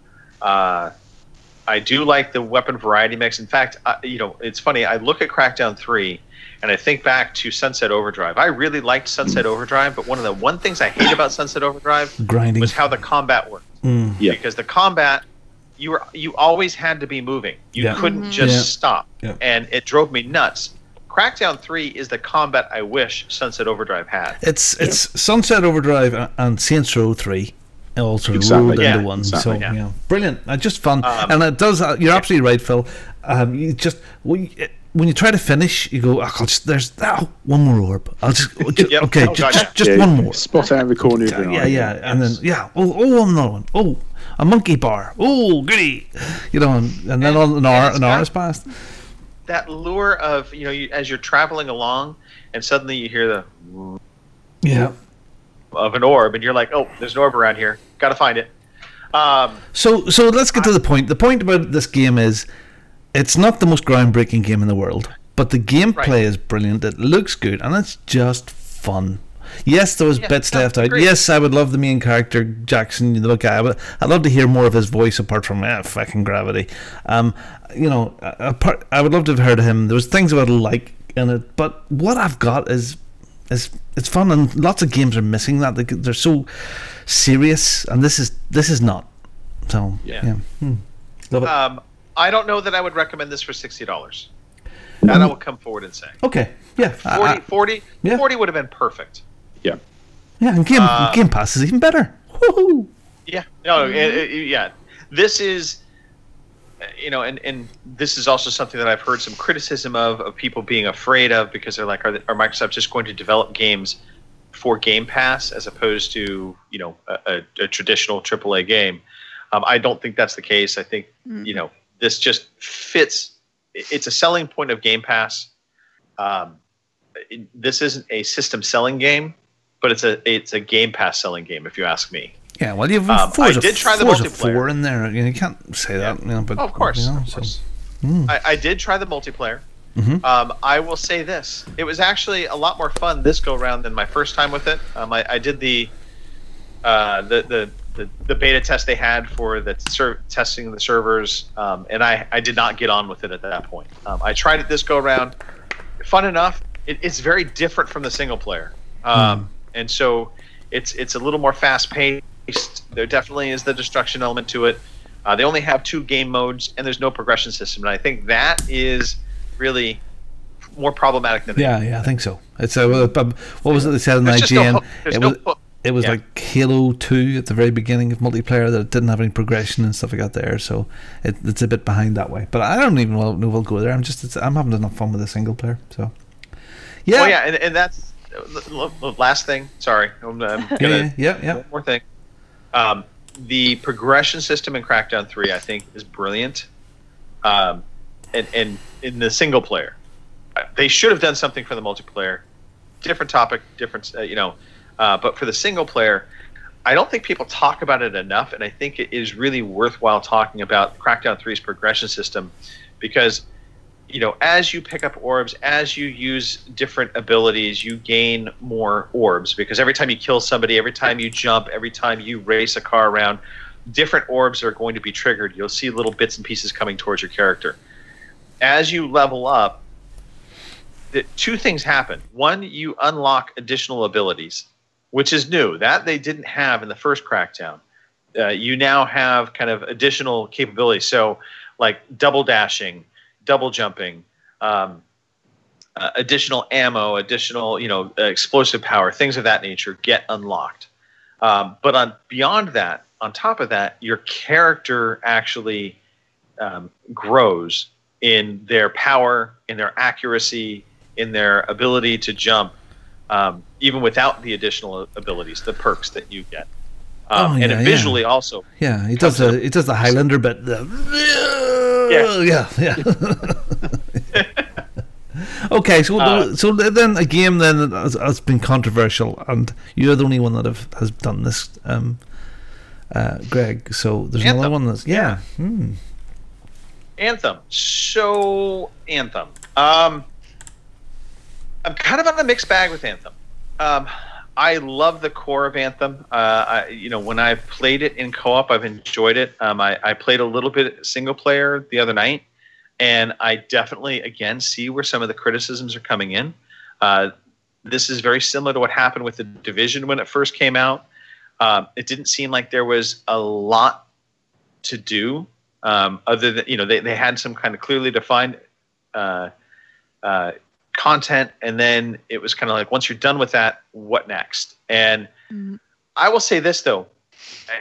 I do like the weapon variety mix. In fact, you know, it's funny. I look at Crackdown 3 and I think back to Sunset Overdrive. I really liked Sunset Overdrive, but one of the things I hate about Sunset Overdrive was how the combat worked. Because the combat, you always had to be moving. You couldn't just stop, and it drove me nuts. Crackdown 3 is the combat I wish Sunset Overdrive had. It's Sunset Overdrive and Saints Row 3. All sort of rolled into one. So brilliant. Just fun, and it does. You're absolutely right, Phil. You just when you try to finish, you go, there's one more orb. I'll just just one more. Spot out of the corner of your eye. And then another one. Oh, a monkey bar. Oh, goody. You know, and then an hour has passed. That lure of, you know, as you're traveling along, and suddenly you hear the of an orb, and you're like, oh, there's an orb around here, gotta find it. So let's get to the point. The point about this game is it's not the most groundbreaking game in the world, but the gameplay is brilliant. It looks good, and it's just fun. Yes, there was bits left out. Great. Yes, I would love the main character, Jackson, the guy, but I'd love to hear more of his voice apart from fucking Gravity. You know, I would love to have heard of him. There was things I would like in it, but what I've got is it's fun, and lots of games are missing that. They're so serious, and this is not. So yeah. Love it. I don't know that I would recommend this for $60. That I will come forward and say. Okay. Yeah. 40 would have been perfect. Yeah. Yeah, and Game Pass is even better. Woohoo! Yeah. No. Yeah. This is, and this is also something that I've heard some criticism of people being afraid of, because they're like, are Microsoft just going to develop games for Game Pass as opposed to a traditional AAA game? I don't think that's the case. I think this just fits. It's a selling point of Game Pass. This isn't a system selling game, but it's a Game Pass selling game, if you ask me. Yeah, well, you have I did try the multiplayer. 4 in there. You can't say that. But of course. I did try the multiplayer. Mm-hmm. I will say this: it was actually a lot more fun this go round than my first time with it. I did the beta test they had for the testing the servers, and I did not get on with it at that point. I tried it this go around. Fun enough. It's very different from the single player, and so it's a little more fast paced. There definitely is the destruction element to it. They only have 2 game modes, and there's no progression system, and I think that is really more problematic than yeah, I think so. It's what was it they said in IGN? It was like Halo 2 at the very beginning of multiplayer, that it didn't have any progression and stuff like that there, so it's a bit behind that way. But I don't even know we'll go there. I'm having enough fun with the single player. So yeah. Well, yeah, and that's the last thing. Sorry, I'm gonna one more thing. The progression system in Crackdown 3, I think, is brilliant. And in the single player, they should have done something for the multiplayer. Different topic, different, but for the single player, I don't think people talk about it enough, and I think it is really worthwhile talking about Crackdown 3's progression system, because as you pick up orbs, as you use different abilities, you gain more orbs, because every time you kill somebody, every time you jump, every time you race a car around, different orbs are going to be triggered. You'll see little bits and pieces coming towards your character. As you level up, 2 things happen. One, you unlock additional abilities, which is new. That they didn't have in the first Crackdown. You now have kind of additional capabilities. So like double dashing, double jumping, additional ammo, additional explosive power, things of that nature get unlocked. But beyond that, on top of that, your character actually grows in their power, in their accuracy, in their ability to jump, even without the additional abilities, the perks that you get. And visually also. Yeah, he does the Highlander bit. Yeah. Okay, so then a game then has been controversial, and you're the only one that has done this, Greg. So there's Anthem. another one that's Anthem. So Anthem. I'm kind of on a mixed bag with Anthem. I love the core of Anthem. When I've played it in co-op, I've enjoyed it. I played a little bit single player the other night, and I definitely, again, see where some of the criticisms are coming in. This is very similar to what happened with The Division when it first came out. It didn't seem like there was a lot to do, other than, they had some kind of clearly defined content, and then it was kind of like, once you're done with that, what next? And I will say this, though.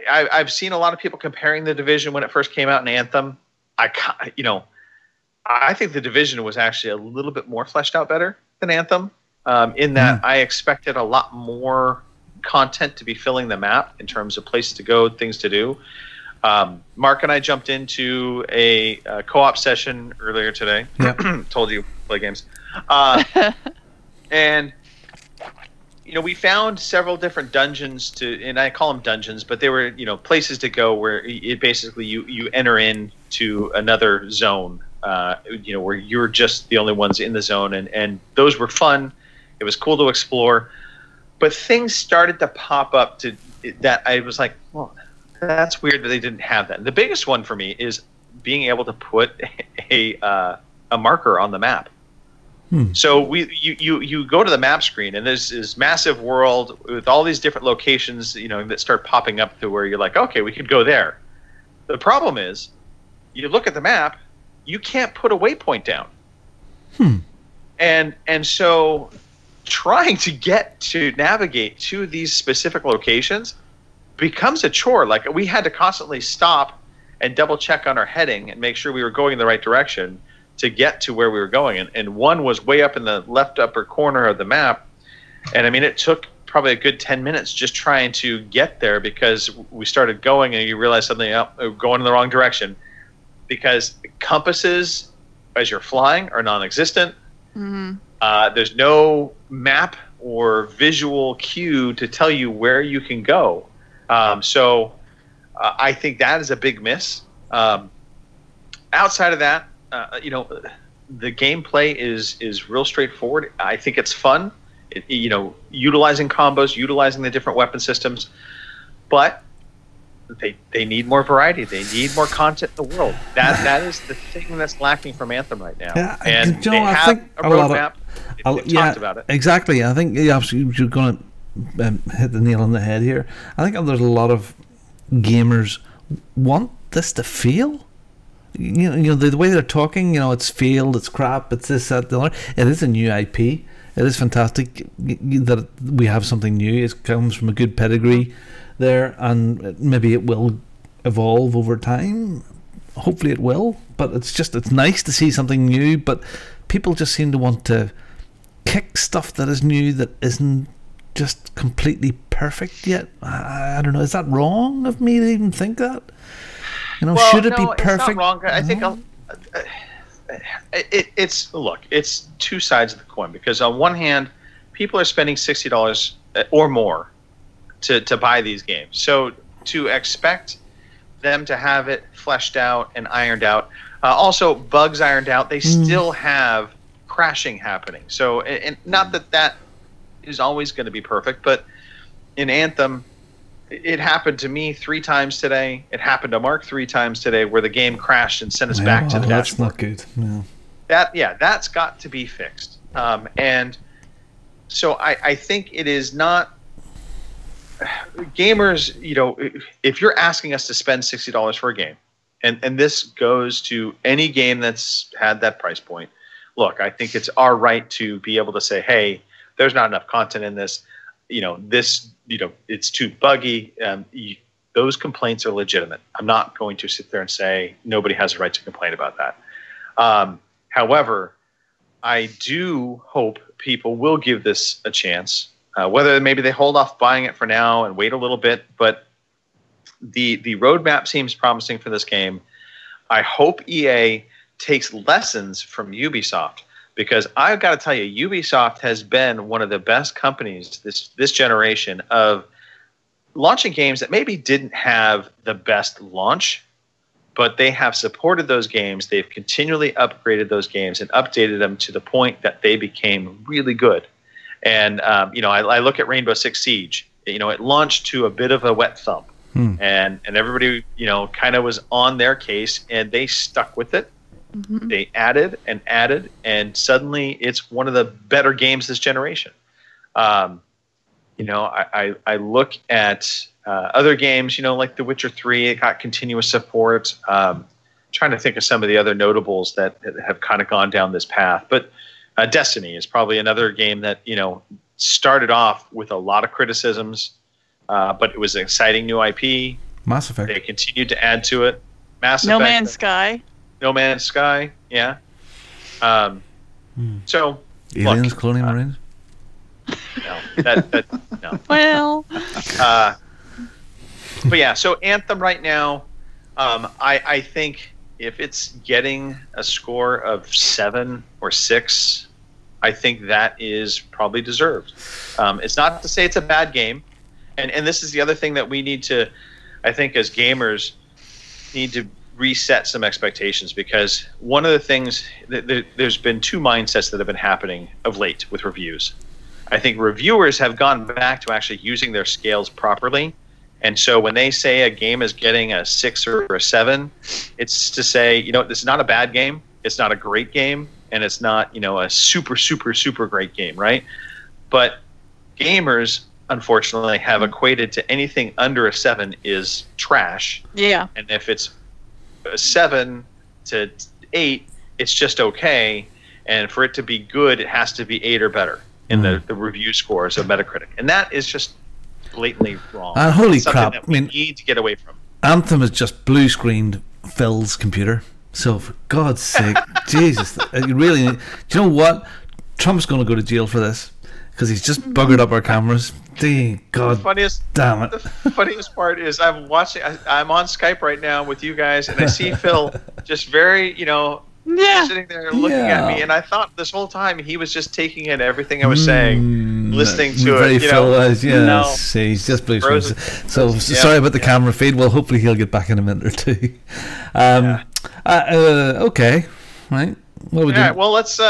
I've seen a lot of people comparing The Division when it first came out and Anthem. I think The Division was actually a little bit more fleshed out better than Anthem, in that I expected a lot more content to be filling the map in terms of places to go, things to do. Mark and I jumped into a co-op session earlier today. Told you play games. And we found several different dungeons and I call them dungeons, but they were places to go where it basically you enter into another zone, where you're just the only ones in the zone, and those were fun. It was cool to explore, but things started to pop up that I was like, well, that's weird that they didn't have that. And the biggest one for me is being able to put a marker on the map. So you go to the map screen, and there's this massive world with all these different locations, that start popping up to where you're like, okay, we could go there. The problem is, you look at the map, you can't put a waypoint down. And so trying to navigate to these specific locations becomes a chore. Like, we had to constantly stop and double check on our heading and make sure we were going in the right direction to get to where we were going. And one was way up in the left upper corner of the map. And I mean, it took probably a good 10 minutes just trying to get there, because we started going and you realize suddenly, we're going in the wrong direction, because compasses as you're flying are non-existent. There's no map or visual cue to tell you where you can go. So I think that is a big miss. Outside of that, the gameplay is real straightforward. I think it's fun, utilizing combos, utilizing the different weapon systems, but they need more variety. They need more content in the world. That is the thing that's lacking from Anthem right now. Yeah, and Joe, they I have think a roadmap. They've talked about it. Exactly. I think you're going to hit the nail on the head here. I think there's a lot of gamers want this to feel. The way they're talking, it's failed, it's crap, it's this, that, the other. It is a new IP. It is fantastic that we have something new. It comes from a good pedigree there, and maybe it will evolve over time. Hopefully it will, but it's nice to see something new. But people just seem to want to kick stuff that is new that isn't just completely perfect yet. I don't know. Is that wrong of me to even think that? Should it be perfect? It's not wrong. I think it's two sides of the coin, because on one hand, people are spending $60 or more to buy these games. So to expect them to have it fleshed out and ironed out, also bugs ironed out, they still have crashing happening. So, and not that is always going to be perfect, but in Anthem, it happened to me 3 times today. It happened to Mark 3 times today, where the game crashed and sent us back to the that's dashboard. Not good. Yeah. That's got to be fixed. And so I think it is not gamers. If you're asking us to spend $60 for a game, and this goes to any game that's had that price point. Look, I think it's our right to be able to say, hey, there's not enough content in this. It's too buggy. Those complaints are legitimate. I'm not going to sit there and say nobody has a right to complain about that. However, I do hope people will give this a chance, whether maybe they hold off buying it for now and wait a little bit. But the roadmap seems promising for this game. I hope EA takes lessons from Ubisoft, because I've got to tell you, Ubisoft has been one of the best companies this generation of launching games that maybe didn't have the best launch, but they have supported those games. They've continually upgraded those games and updated them to the point that they became really good. And I look at Rainbow Six Siege. It launched to a bit of a wet thump, and everybody kind of was on their case, and they stuck with it. They added, and suddenly it's one of the better games this generation. I look at other games, like The Witcher 3. It got continuous support. Trying to think of some of the other notables that have kind of gone down this path. But Destiny is probably another game that started off with a lot of criticisms, but it was an exciting new IP. Mass Effect. They continued to add to it. Mass No Effect. Man's Sky. No Man's Sky, yeah. So Aliens, Cloning Marines. No. Well. But yeah, so Anthem right now, I think if it's getting a score of 7 or 6, I think that is probably deserved. It's not to say it's a bad game, and this is the other thing that we need to, I think, as gamers, need to reset some expectations, because one of the things there's been 2 mindsets that have been happening of late with reviews. I think reviewers have gone back to actually using their scales properly, and so when they say a game is getting a 6 or a 7, it's to say, this is not a bad game, it's not a great game, and it's not, a super, super, super great game, right? But gamers, unfortunately, have equated to anything under a 7 is trash. Yeah. And if it's a 7 to 8, it's just okay. And for it to be good, it has to be 8 or better in the review scores of Metacritic. And that is just blatantly wrong. Holy crap. I mean, need to get away from. Anthem has just blue screened Phil's computer. So for God's sake, Jesus, you really need, do you know what? Trump's going to go to jail for this because he's just buggered up our cameras. Dear God, damn it. The funniest part is I'm on Skype right now with you guys, and I see Phil just very, sitting there looking at me, and I thought this whole time he was just taking in everything I was saying, listening to it. He's just blue screen. So sorry about the camera feed. Well, hopefully he'll get back in a minute or two. Okay, right. What we doing? Well, let's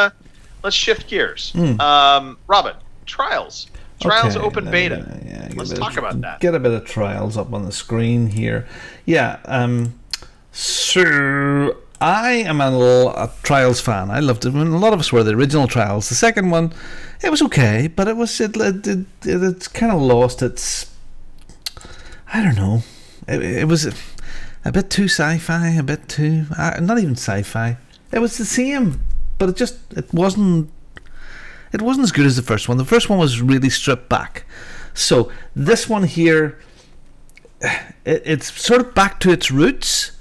shift gears. Robin, Trials open beta. Let's talk about that. Get a bit of Trials up on the screen here. So I am a Trials fan. I loved it. A lot of us were the original Trials. The second one, it was okay, but it's kind of lost its. I don't know. It was a bit too sci-fi, a bit too not even sci-fi. It was the same, but it wasn't as good as the first one. The first one was really stripped back. So this one here, it's sort of back to its roots.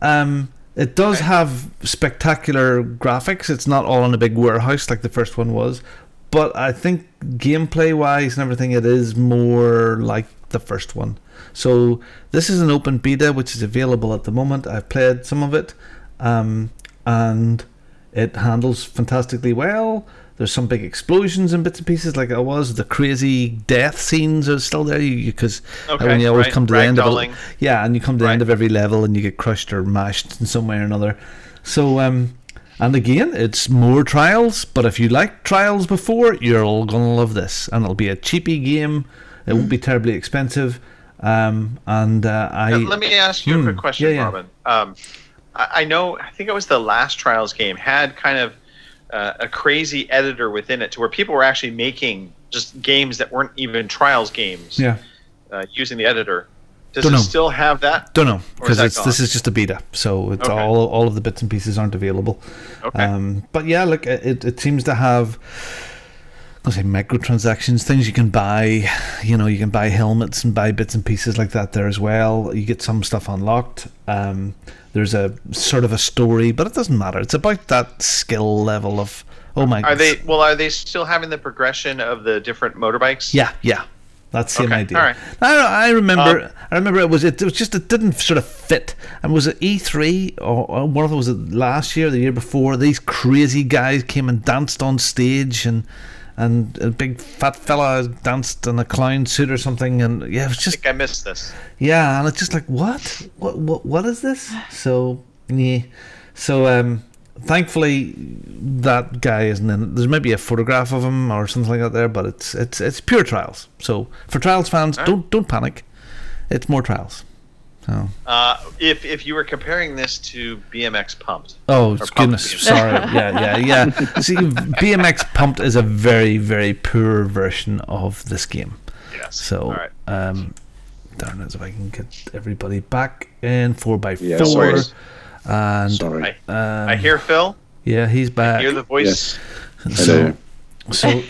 It does have spectacular graphics. It's not all in a big warehouse like the first one was, but I think gameplay wise and everything, it is more like the first one. So this is an open beta which is available at the moment. I've played some of it, and it handles fantastically well. There's some big explosions and bits and pieces like it was. The crazy death scenes are still there because when you always come to the end of it, and you come to the end of every level and you get crushed or mashed in some way or another. So and again, it's more Trials, but if you like Trials before, you're all gonna love this, and it'll be a cheapy game. It won't be terribly expensive. Let me ask you a quick question, Robin. I think it was the last Trials game had kind of a crazy editor within it to where people were actually making just games that weren't even Trials games using the editor. Does it still have that? Don't know, because this is just a beta, so it's all of the bits and pieces aren't available. But yeah, look, it seems to have, I'll say, microtransactions, things you can buy. You can buy helmets and buy bits and pieces like that there as well. You get some stuff unlocked. There's a sort of a story, but it doesn't matter. It's about that skill level of Are they still having the progression of the different motorbikes? Yeah. That's the same idea. All right. I remember it was just it didn't sort of fit. And was it E3 or one of them, was it last year or the year before? These crazy guys came and danced on stage, and a big fat fella danced in a clown suit or something, and it was just. I think I missed this. Yeah, and it's just like what is this? So thankfully that guy isn't in it. There's maybe a photograph of him or something like that there, but it's pure Trials. So for Trials fans, don't panic. It's more Trials. So. If you were comparing this to BMX Pumped. Oh goodness, sorry. Yeah. See, BMX Pumped is a very, very poor version of this game. Yes. So, all right. Darn it, if I can get everybody back in 4x4. Yeah, sorry. And sorry. I hear Phil. Yeah, he's back. I hear the voice. Yes. So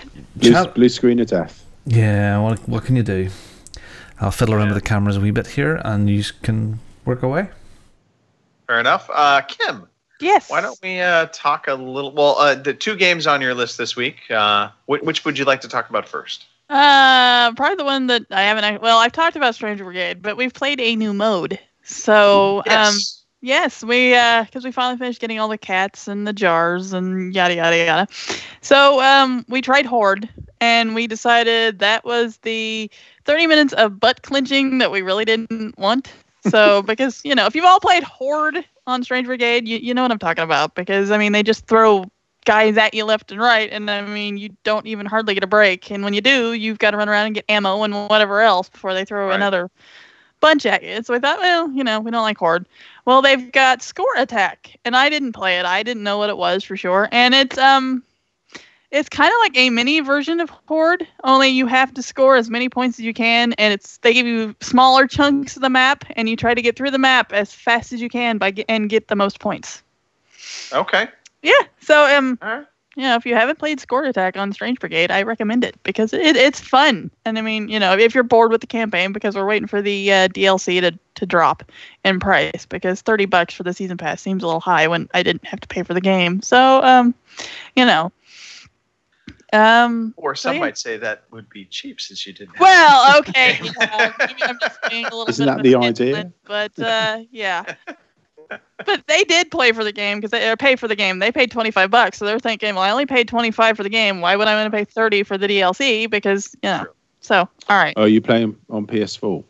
blue screen of death. Yeah. What can you do? I'll fiddle around with the cameras a wee bit here, and you can work away. Fair enough. Kim. Yes. Why don't we talk a little? Well, the 2 games on your list this week. Which would you like to talk about first? Probably the one that I haven't. Well, I've talked about Stranger Brigade, but we've played a new mode. So yes, we because we finally finished getting all the cats and the jars and yada yada yada. So we tried Horde, and we decided that was the 30 minutes of butt clenching that we really didn't want. So because if you've all played Horde on Stranger Brigade, you know what I'm talking about, because they just throw guys at you left and right, and you don't even hardly get a break, and when you do, you've got to run around and get ammo and whatever else before they throw another bunch at you. So I thought, well, we don't like Horde. Well, they've got Score Attack, and I didn't play it. I didn't know what it was for sure. And it's kind of like a mini version of Horde, only you have to score as many points as you can, and they give you smaller chunks of the map, and you try to get through the map as fast as you can and get the most points. Okay. Yeah. So all right. if you haven't played Score Attack on Strange Brigade, I recommend it because it's fun. And I mean, if you're bored with the campaign, because we're waiting for the DLC to drop in price, because $30 for the season pass seems a little high when I didn't have to pay for the game. So, or some might say that would be cheap since you didn't. Well, okay. Maybe I'm just being a little Isn't bit that of the a idea? stickler, but yeah. But they did play for the game because they pay for the game. They paid $25, so they're thinking, well, I only paid $25 for the game. Why would I want to pay $30 for the DLC? Because So all right. Oh, you playing on PS4?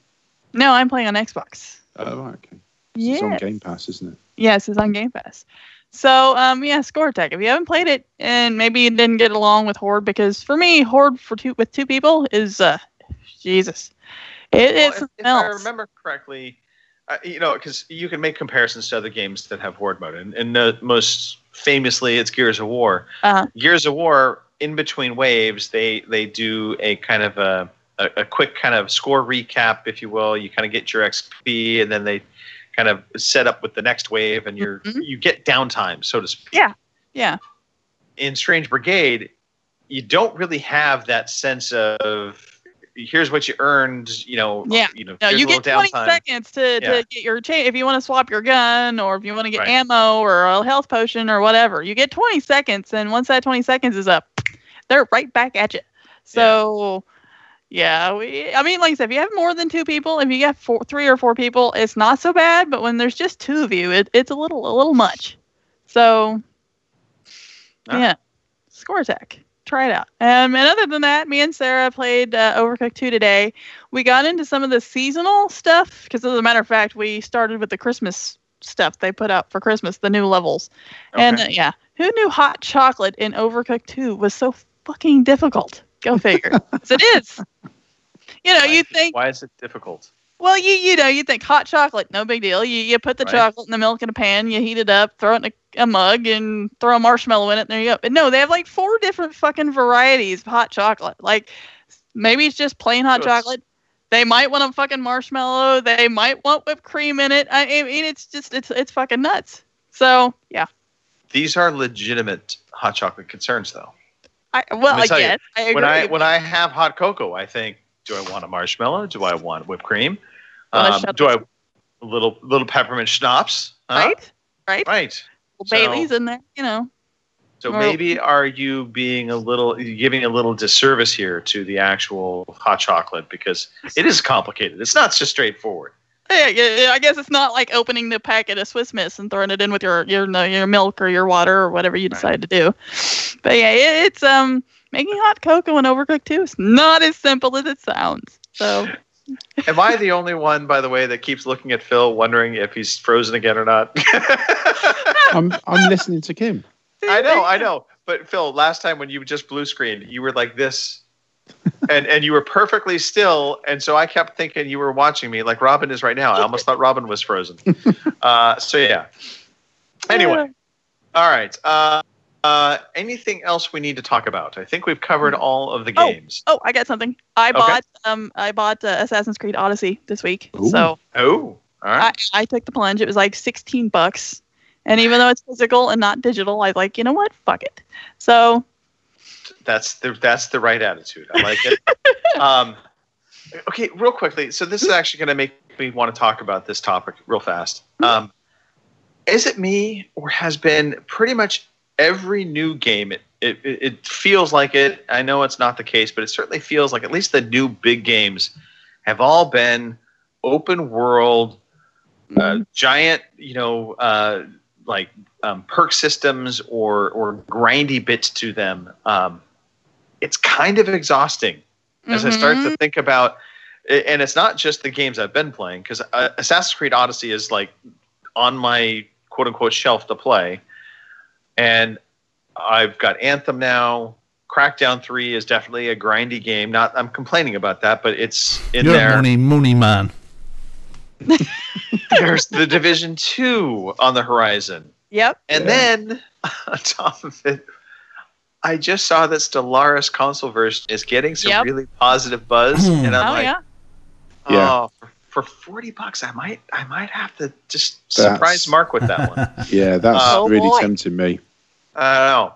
No, I'm playing on Xbox. Oh, right, okay. Yes. It's on Game Pass, isn't it? Yes, it's on Game Pass. So Score Attack. If you haven't played it and maybe you didn't get along with Horde, because for me, Horde with two people is Jesus. If I remember correctly. Because you can make comparisons to other games that have Horde mode, and most famously, it's Gears of War. Gears of War, in between waves, they do a kind of a quick kind of score recap, if you will. You kind of get your XP, and then they kind of set up with the next wave, and you get downtime, so to speak. Yeah. In Strange Brigade, you don't really have that sense of, here's what you earned, No, you get 20 seconds to get your chain. If you want to swap your gun, or if you want to get ammo or a health potion or whatever, you get 20 seconds. And once that 20 seconds is up, they're right back at you. So, like I said, if you have more than two people, if you got 3 or 4 people, it's not so bad. But when there's just 2 of you, it's a little much. So, Score Attack. Try it out. And other than that, me and Sarah played Overcooked 2 today. We got into some of the seasonal stuff because, as a matter of fact, we started with the Christmas stuff they put out for Christmas, the new levels. Okay. And who knew hot chocolate in Overcooked 2 was so fucking difficult? Go figure. 'Cause it is. You think. Why is it difficult? Well, you think hot chocolate, no big deal. You put the chocolate and the milk in a pan, you heat it up, throw it in a mug, and throw a marshmallow in it, and there you go. But no, they have like 4 different fucking varieties of hot chocolate. Like, maybe it's just plain hot chocolate. They might want a fucking marshmallow. They might want whipped cream in it. I mean, it's fucking nuts. So, yeah. These are legitimate hot chocolate concerns, though. I guess. I agree. When I have hot cocoa, I think, do I want a marshmallow? Do I want whipped cream? Do I a little peppermint schnapps? Huh? Right. Well, Bailey's in there, So maybe are you giving a little disservice here to the actual hot chocolate, because it is complicated. It's not just straightforward. Yeah, I guess it's not like opening the packet of Swiss Miss and throwing it in with your milk or your water or whatever you decide to do. But yeah, it's making hot cocoa in Overcooked 2 is not as simple as it sounds. So. Am I the only one, by the way, that keeps looking at Phil, wondering if he's frozen again or not? I'm listening to Kim. I know. But Phil, last time when you just blue screened, you were like this, and you were perfectly still, and so I kept thinking you were watching me like Robin is right now. I almost thought Robin was frozen. So yeah. Anyway, all right. Anything else we need to talk about? I think we've covered all of the games. Oh, I got something. I bought Assassin's Creed Odyssey this week. Ooh. So all right. I took the plunge. It was like $16, and even though it's physical and not digital, I was like, you know what? Fuck it. So that's the right attitude. I like it. Okay, real quickly. So this is actually going to make me want to talk about this topic real fast. Is it me, or has been pretty much every new game, it feels like it. I know it's not the case, but it certainly feels like at least the new big games have all been open world, giant, perk systems or grindy bits to them. It's kind of exhausting as I start to think about, and it's not just the games I've been playing, because Assassin's Creed Odyssey is like on my quote unquote shelf to play. And I've got Anthem now. Crackdown 3 is definitely a grindy game. I'm complaining about that, but it's in there. You're a money man. There's the Division 2 on the horizon. Yep. And then, on top of it, I just saw that Stellaris console version is getting some really positive buzz. And I'm oh, for $40, I might have to just surprise Mark with that one. Yeah, that's really tempting me. I don't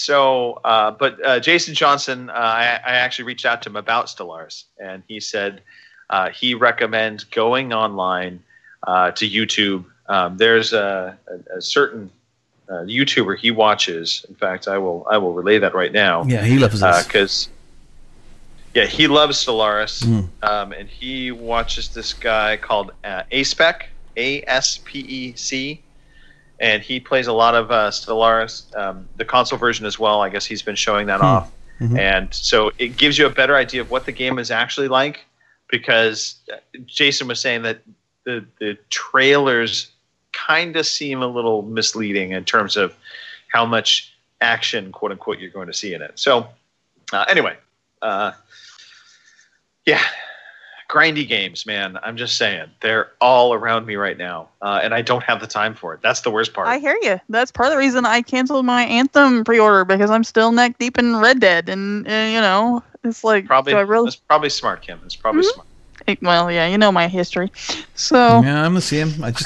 know. But Jason Johnson, I actually reached out to him about Stellaris, and he said he recommends going online to YouTube. There's a certain YouTuber he watches. In fact, I will relay that right now. Yeah, he loves this because he loves Stellaris, and he watches this guy called Aspec, ASPEC. And he plays a lot of Stellaris, the console version as well. I guess he's been showing that off. And so it gives you a better idea of what the game is actually like, because Jason was saying that the trailers kind of seem a little misleading in terms of how much action, quote unquote, you're going to see in it. So anyway, grindy games, man. I'm just saying, they're all around me right now, and I don't have the time for it. That's the worst part. I hear you. That's part of the reason I canceled my Anthem pre-order, because I'm still neck deep in Red Dead, and it's like, It's probably smart, Kim. It's probably smart. Well, yeah, you know my history, so yeah, I'm the same. I've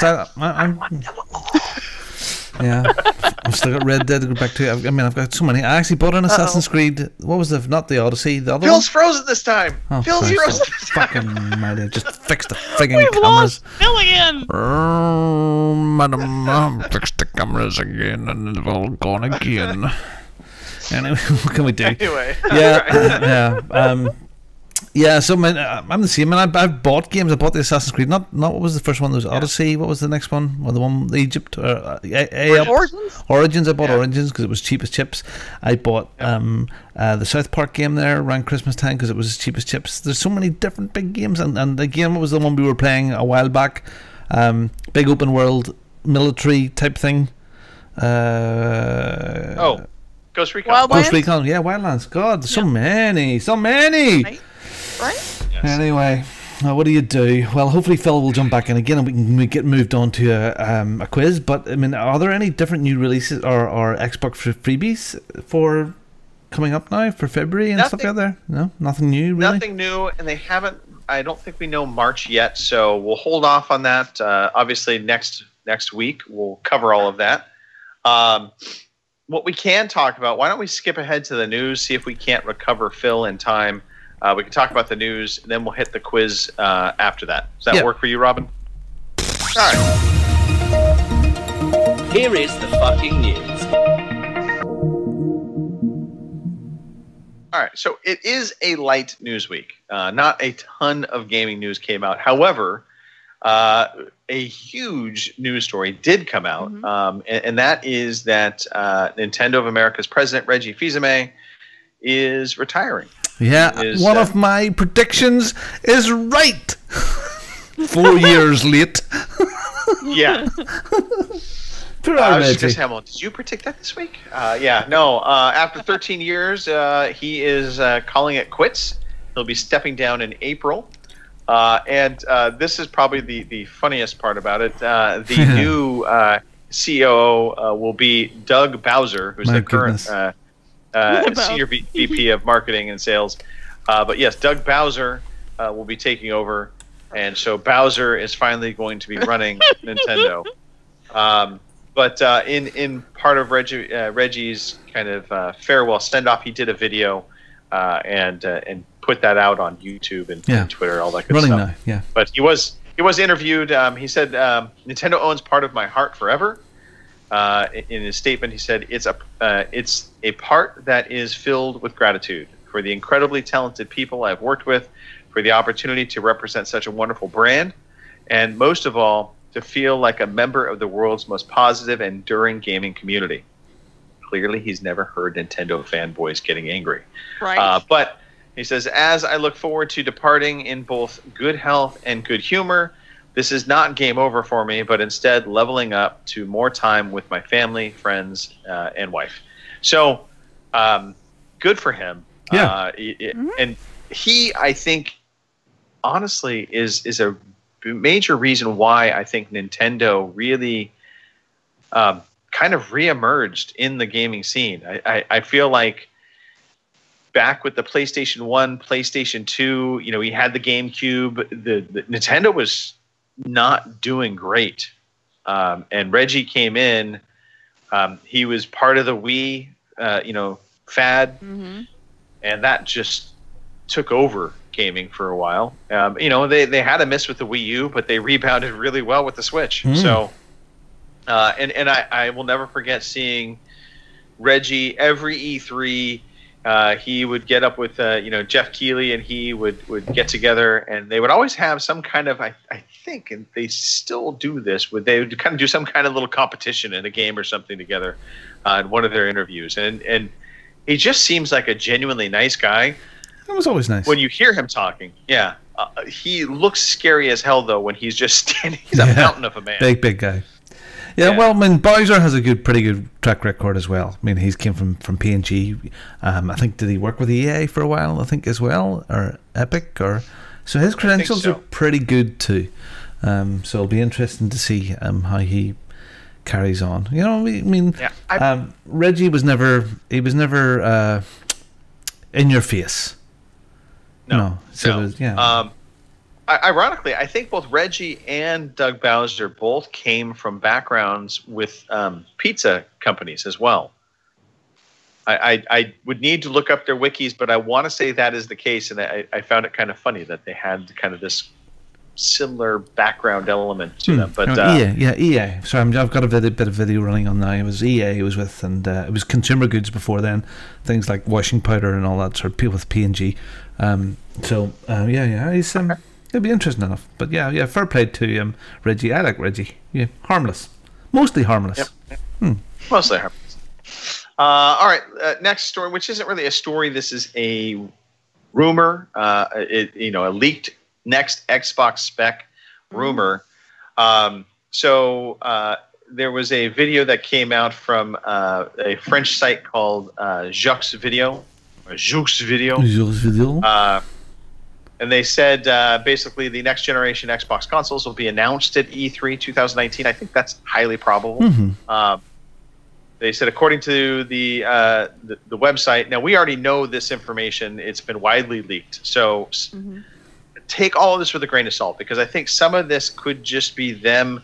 still got Red Dead to go back to. I've got so many. I actually bought an Assassin's Creed. What was not the Odyssey? The other Phil's frozen this time. Oh, Phil's frozen this time. Fucking mighty. Just fix the friggin' cameras. Lost Phil again. Madam, fix the cameras again, and they've all gone again. Anyway, what can we do? Anyway. So I'm the same. And I've bought games. I bought the Assassin's Creed. Not what was the first one? There was Odyssey. What was the next one? Or the one Egypt? Origins. I bought Origins because it was cheap as chips. I bought the South Park game there around Christmas time because it was as cheap as chips. There's so many different big games. And again, what was the one we were playing a while back? Big open world military type thing. Ghost Recon. Wildlands. God, so many. Right? Yes. Anyway, what do you do? Well, hopefully Phil will jump back in again and we get moved on to a quiz. But I mean, are there any different new releases or Xbox freebies for coming up now for February and stuff like that? No, nothing new, really. Nothing new, and they haven't. I don't think we know March yet, so we'll hold off on that. Obviously, next week we'll cover all of that. What we can talk about, why don't we skip ahead to the news, see if we can't recover Phil in time. We can talk about the news, and then we'll hit the quiz after that. Does that work for you, Robin? All right. Here is the fucking news. All right, so it is a light news week. Not a ton of gaming news came out. However, a huge news story did come out, and that is that Nintendo of America's president, Reggie Fils-Aimé, is retiring. Yeah, one of my predictions is right. 4 years late. Yeah. Chris Hamill, did you predict that this week? After 13 years, he is calling it quits. He'll be stepping down in April. And this is probably the funniest part about it. The new COO will be Doug Bowser, who's the current Senior VP of Marketing and Sales. But yes, Doug Bowser will be taking over. And so Bowser is finally going to be running Nintendo. But in part of Reggie's kind of farewell send-off, he did a video and put that out on YouTube and Twitter, all that good stuff. Now, yeah. But he was interviewed. He said, "Nintendo owns part of my heart forever." In his statement, he said, "It's a part that is filled with gratitude for the incredibly talented people I've worked with, for the opportunity to represent such a wonderful brand, and most of all, to feel like a member of the world's most positive and enduring gaming community." Clearly, he's never heard Nintendo fanboys getting angry. Right. But he says, "As I look forward to departing in both good health and good humor, this is not game over for me, but instead leveling up to more time with my family, friends, and wife." So, good for him. Yeah. And he, I think, honestly, is a major reason why I think Nintendo really kind of reemerged in the gaming scene. I feel like back with the PlayStation 1, PlayStation 2, you know, we had the GameCube. The Nintendo was not doing great. And Reggie came in. He was part of the Wii, fad. Mm-hmm. And that just took over gaming for a while. They had a miss with the Wii U, but they rebounded really well with the Switch. So, and I will never forget seeing Reggie every E3. He would get up with Jeff Keighley, and he would get together, and they would always have some kind of I think, and they still do this. They would kind of do some kind of little competition in a game or something together in one of their interviews, and he just seems like a genuinely nice guy. It was always nice when you hear him talking. Yeah, he looks scary as hell though when he's just standing. He's a mountain of a man. Big guy. Yeah, well, I mean, Bowser has a pretty good track record as well. I mean, he's came from P&G. I think, did he work with EA for a while? I think as well, or Epic, so his credentials are pretty good too. So it'll be interesting to see how he carries on. You know, I mean, Reggie was never in your face. No. Ironically, I think both Reggie and Doug Bowser both came from backgrounds with pizza companies as well. I would need to look up their wikis, but I want to say that is the case, and I found it kind of funny that they had kind of this similar background element to them. But EA. So I've got a bit of video running on now. It was EA he was with, and it was consumer goods before then, things like washing powder and all that sort of with P&G. He's it'll be interesting enough. But fair play to Reggie. I like Reggie. Yeah, harmless, mostly harmless. Yep. Mostly harmless. All right, next story, which isn't really a story. This is a rumor. A leaked next Xbox spec rumor. There was a video that came out from a French site called Jux Video. And they said basically the next generation Xbox consoles will be announced at E3 2019. I think that's highly probable. Mm-hmm. They said according to the website. Now we already know this information; it's been widely leaked. So take all of this with a grain of salt, because I think some of this could just be them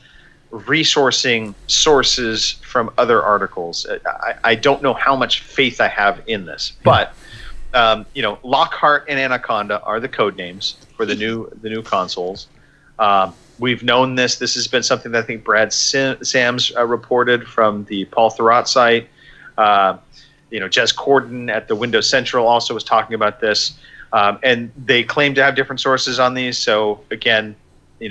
resourcing sources from other articles. I don't know how much faith I have in this, but Lockhart and Anaconda are the code names for the new consoles. We've known this. This has been something that I think Brad Sams reported from the Paul Thurrott site. Jez Corden at the Windows Central also was talking about this. And they claim to have different sources on these. So again,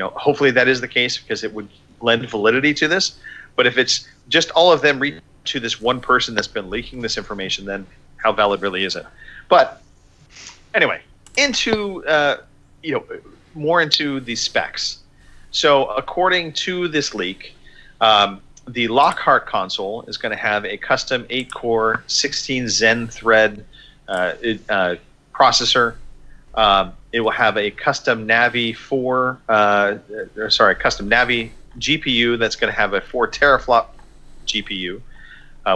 hopefully that is the case, because it would lend validity to this. But if it's just all of them reach to this one person that's been leaking this information, then how valid really is it? But anyway, into more into the specs. So according to this leak, the Lockhart console is going to have a custom 8-core 16 Zen thread processor. It will have a custom Navi custom Navi GPU that's going to have a 4 teraflop GPU,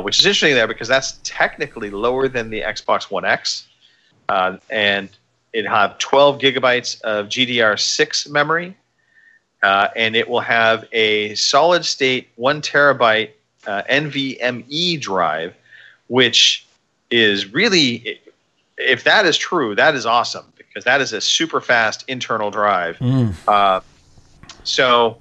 which is interesting there because that's technically lower than the Xbox One X, and it'll have 12 gigabytes of GDR6 memory, and it will have a solid-state 1 terabyte NVMe drive, which is really, if that is true, that is awesome, because that is a super fast internal drive. So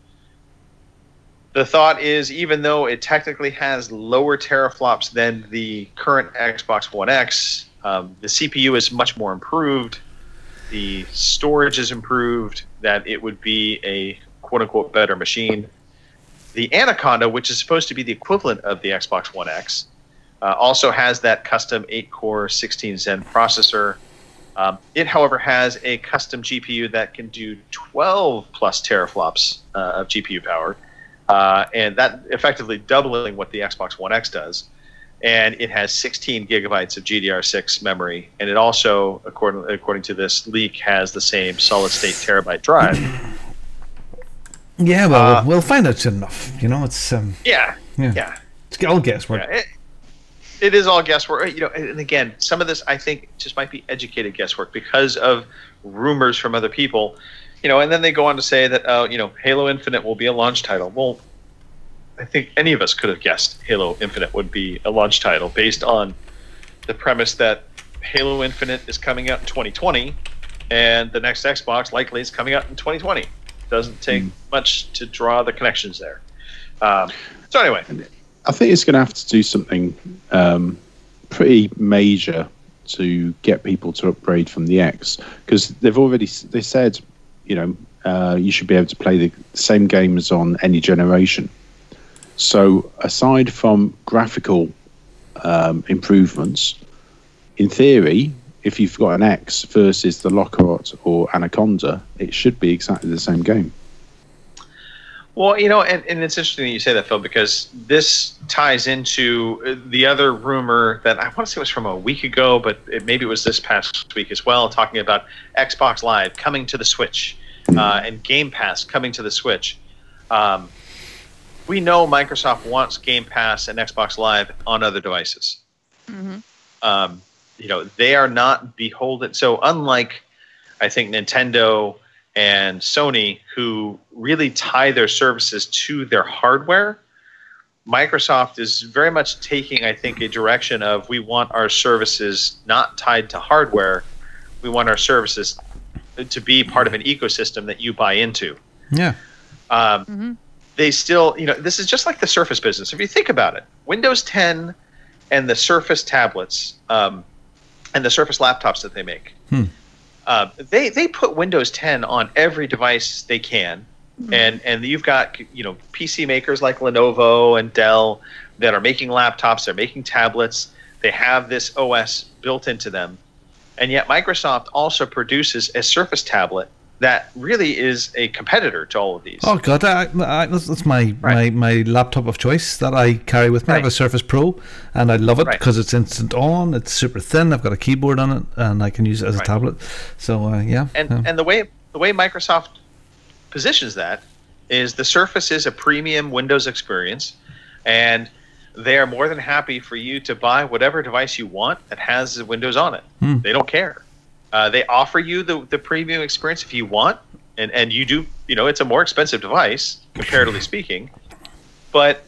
the thought is, even though it technically has lower teraflops than the current Xbox One X, the CPU is much more improved, the storage is improved, that it would be a quote-unquote better machine. The Anaconda, which is supposed to be the equivalent of the Xbox One X, also has that custom 8-core 16 Zen processor. It, however, has a custom GPU that can do 12 plus teraflops of GPU power, and that effectively doubling what the Xbox One X does. And it has 16 gigabytes of GDR6 memory, and it also, according to this leak, has the same solid-state terabyte drive. Yeah, well, we'll find out soon enough. You know, it's yeah. It's all guesswork. Yeah, it is all guesswork. You know, and again, some of this I think just might be educated guesswork because of rumors from other people. You know, and then they go on to say that you know, Halo Infinite will be a launch title. Well, I think any of us could have guessed Halo Infinite would be a launch title based on the premise that Halo Infinite is coming out in 2020, and the next Xbox likely is coming out in 2020. Doesn't take much to draw the connections there. So anyway, I think it's going to have to do something pretty major to get people to upgrade from the X, because they said, you know, you should be able to play the same games on any generation. So aside from graphical improvements, in theory, if you've got an X versus the Lockhart or Anaconda, it should be exactly the same game. Well, you know, and it's interesting that you say that, Phil, because this ties into the other rumor that I want to say was from a week ago, but maybe it was this past week as well, talking about Xbox Live coming to the Switch and Game Pass coming to the Switch. We know Microsoft wants Game Pass and Xbox Live on other devices. Mm-hmm. You know, they are not beholden. So unlike, I think, Nintendo and Sony, who really tie their services to their hardware, Microsoft is very much taking, I think, a direction of we want our services not tied to hardware. We want our services to be part of an ecosystem that you buy into. Yeah. They still, you know, this is just like the Surface business. If you think about it, Windows 10 and the Surface tablets and the Surface laptops that they make, they put Windows 10 on every device they can, and you've got, you know, PC makers like Lenovo and Dell that are making laptops, they're making tablets, they have this OS built into them, and yet Microsoft also produces a Surface tablet that really is a competitor to all of these. Oh God, that's my laptop of choice that I carry with me. I have a Surface Pro, and I love it because it's instant on. It's super thin. I've got a keyboard on it, and I can use it as a tablet. So yeah. And the way Microsoft positions that is the Surface is a premium Windows experience, and they are more than happy for you to buy whatever device you want that has Windows on it. They don't care. They offer you the premium experience if you want, and you do, you know, it's a more expensive device, comparatively speaking, but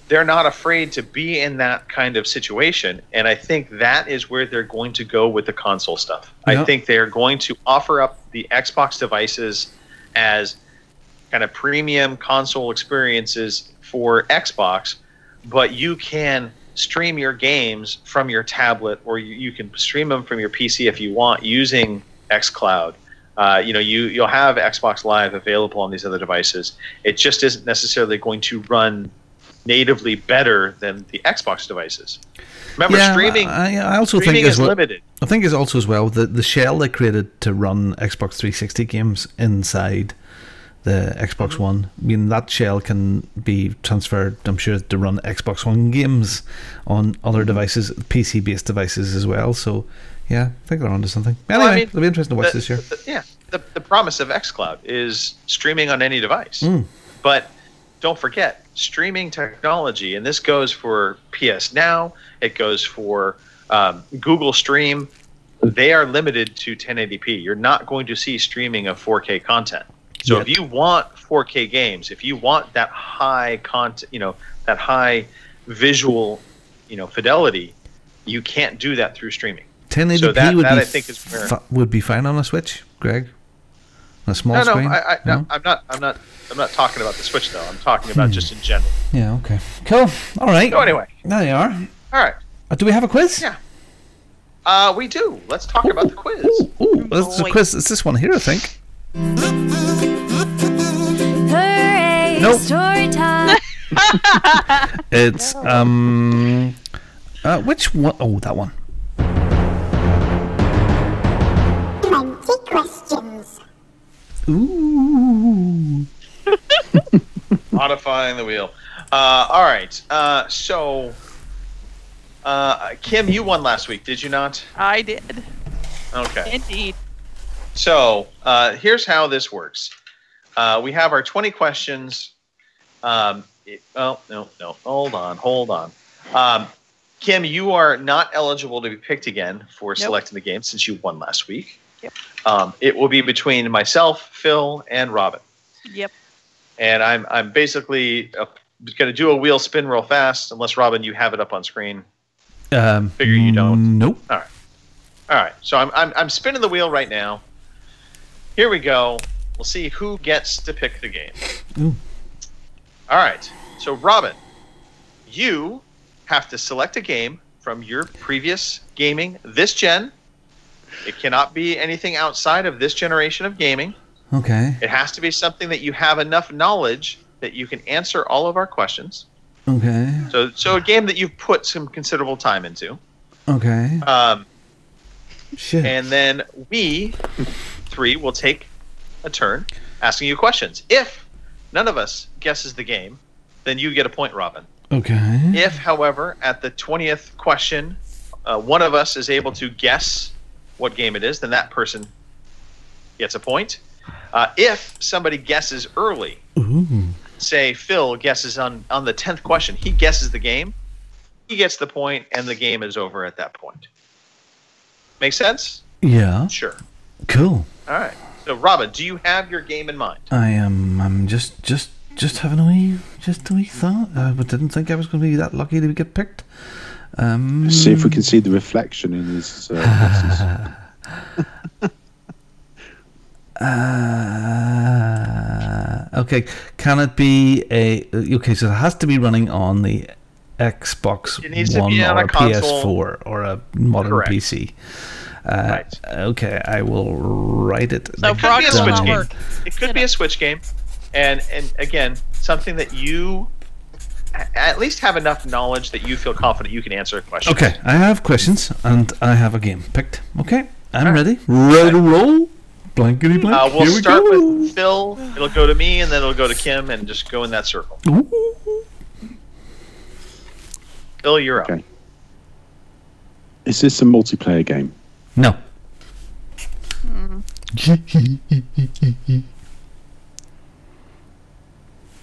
they're not afraid to be in that kind of situation, and I think that is where they're going to go with the console stuff. Yep. I think they're going to offer up the Xbox devices as kind of premium console experiences for Xbox, but you can stream your games from your tablet, or you can stream them from your PC if you want using xCloud. You know, you'll have Xbox Live available on these other devices. It just isn't necessarily going to run natively better than the Xbox devices. Remember, streaming. I also streaming think is limited. I think is also as well the shell they created to run Xbox 360 games inside the Xbox One. I mean, that shell can be transferred, I'm sure, to run Xbox One games on other devices, PC-based devices as well. So, yeah, I think they're onto something. Anyway, I mean, it'll be interesting to watch this year. The promise of xCloud is streaming on any device. But don't forget, streaming technology, and this goes for PS Now, it goes for Google Stream, they are limited to 1080p. You're not going to see streaming of 4K content. So if you want 4K games, if you want that high content, you know, that high visual, you know, fidelity, you can't do that through streaming. 1080p so that I think is would be fine on a Switch, Greg. On a small screen. No, I'm not talking about the Switch though. I'm talking about just in general. Yeah. Okay. Cool. All right. So anyway, there you are. All right. Do we have a quiz? Yeah. We do. Let's talk about the quiz. It's a quiz. It's this one here, I think. Hooray! Nope. Story time. It's which one? Oh, that one. 20 questions. Ooh. Modifying the wheel. All right. So, Kim, you won last week, did you not? I did. Okay. Indeed. So, here's how this works. We have our 20 questions. No. Hold on. Kim, you are not eligible to be picked again for selecting the game since you won last week. Yep. It will be between myself, Phil, and Robin. Yep. And I'm basically going to do a wheel spin real fast, unless, Robin, you have it up on screen. Figure you don't. Nope. All right. So I'm spinning the wheel right now. Here we go. We'll see who gets to pick the game. Ooh. All right. So, Robin, you have to select a game from your previous gaming this gen. It cannot be anything outside of this generation of gaming. Okay. It has to be something that you have enough knowledge that you can answer all of our questions. Okay. So a game that you've put some considerable time into. Okay. Shit. And then we three will take a turn asking you questions. If none of us guesses the game, then you get a point, Robin. Okay. If, however, at the 20th question, one of us is able to guess what game it is, then that person gets a point. If somebody guesses early, say Phil guesses on the 10th question, he guesses the game, he gets the point, and the game is over at that point. Make sense? Yeah. Sure. Cool. All right. So, Robin, do you have your game in mind? I'm just having a wee thought. But didn't think I was going to be that lucky to get picked. See if we can see the reflection in his glasses. Okay, can it be okay, so it has to be running on the Xbox One or a PS4 or a modern PC. Right. Okay, I will write it. So it could be a Switch game. It could be a Switch game. And again, something that you at least have enough knowledge that you feel confident you can answer a question. Okay, I have questions and I have a game picked. Okay, I'm ready. Ready to roll? Blankety blank. We'll start with Phil. It'll go to me, and then it'll go to Kim, and just go in that circle. Ooh. Phil, you're up. Okay. Is this a multiplayer game? No.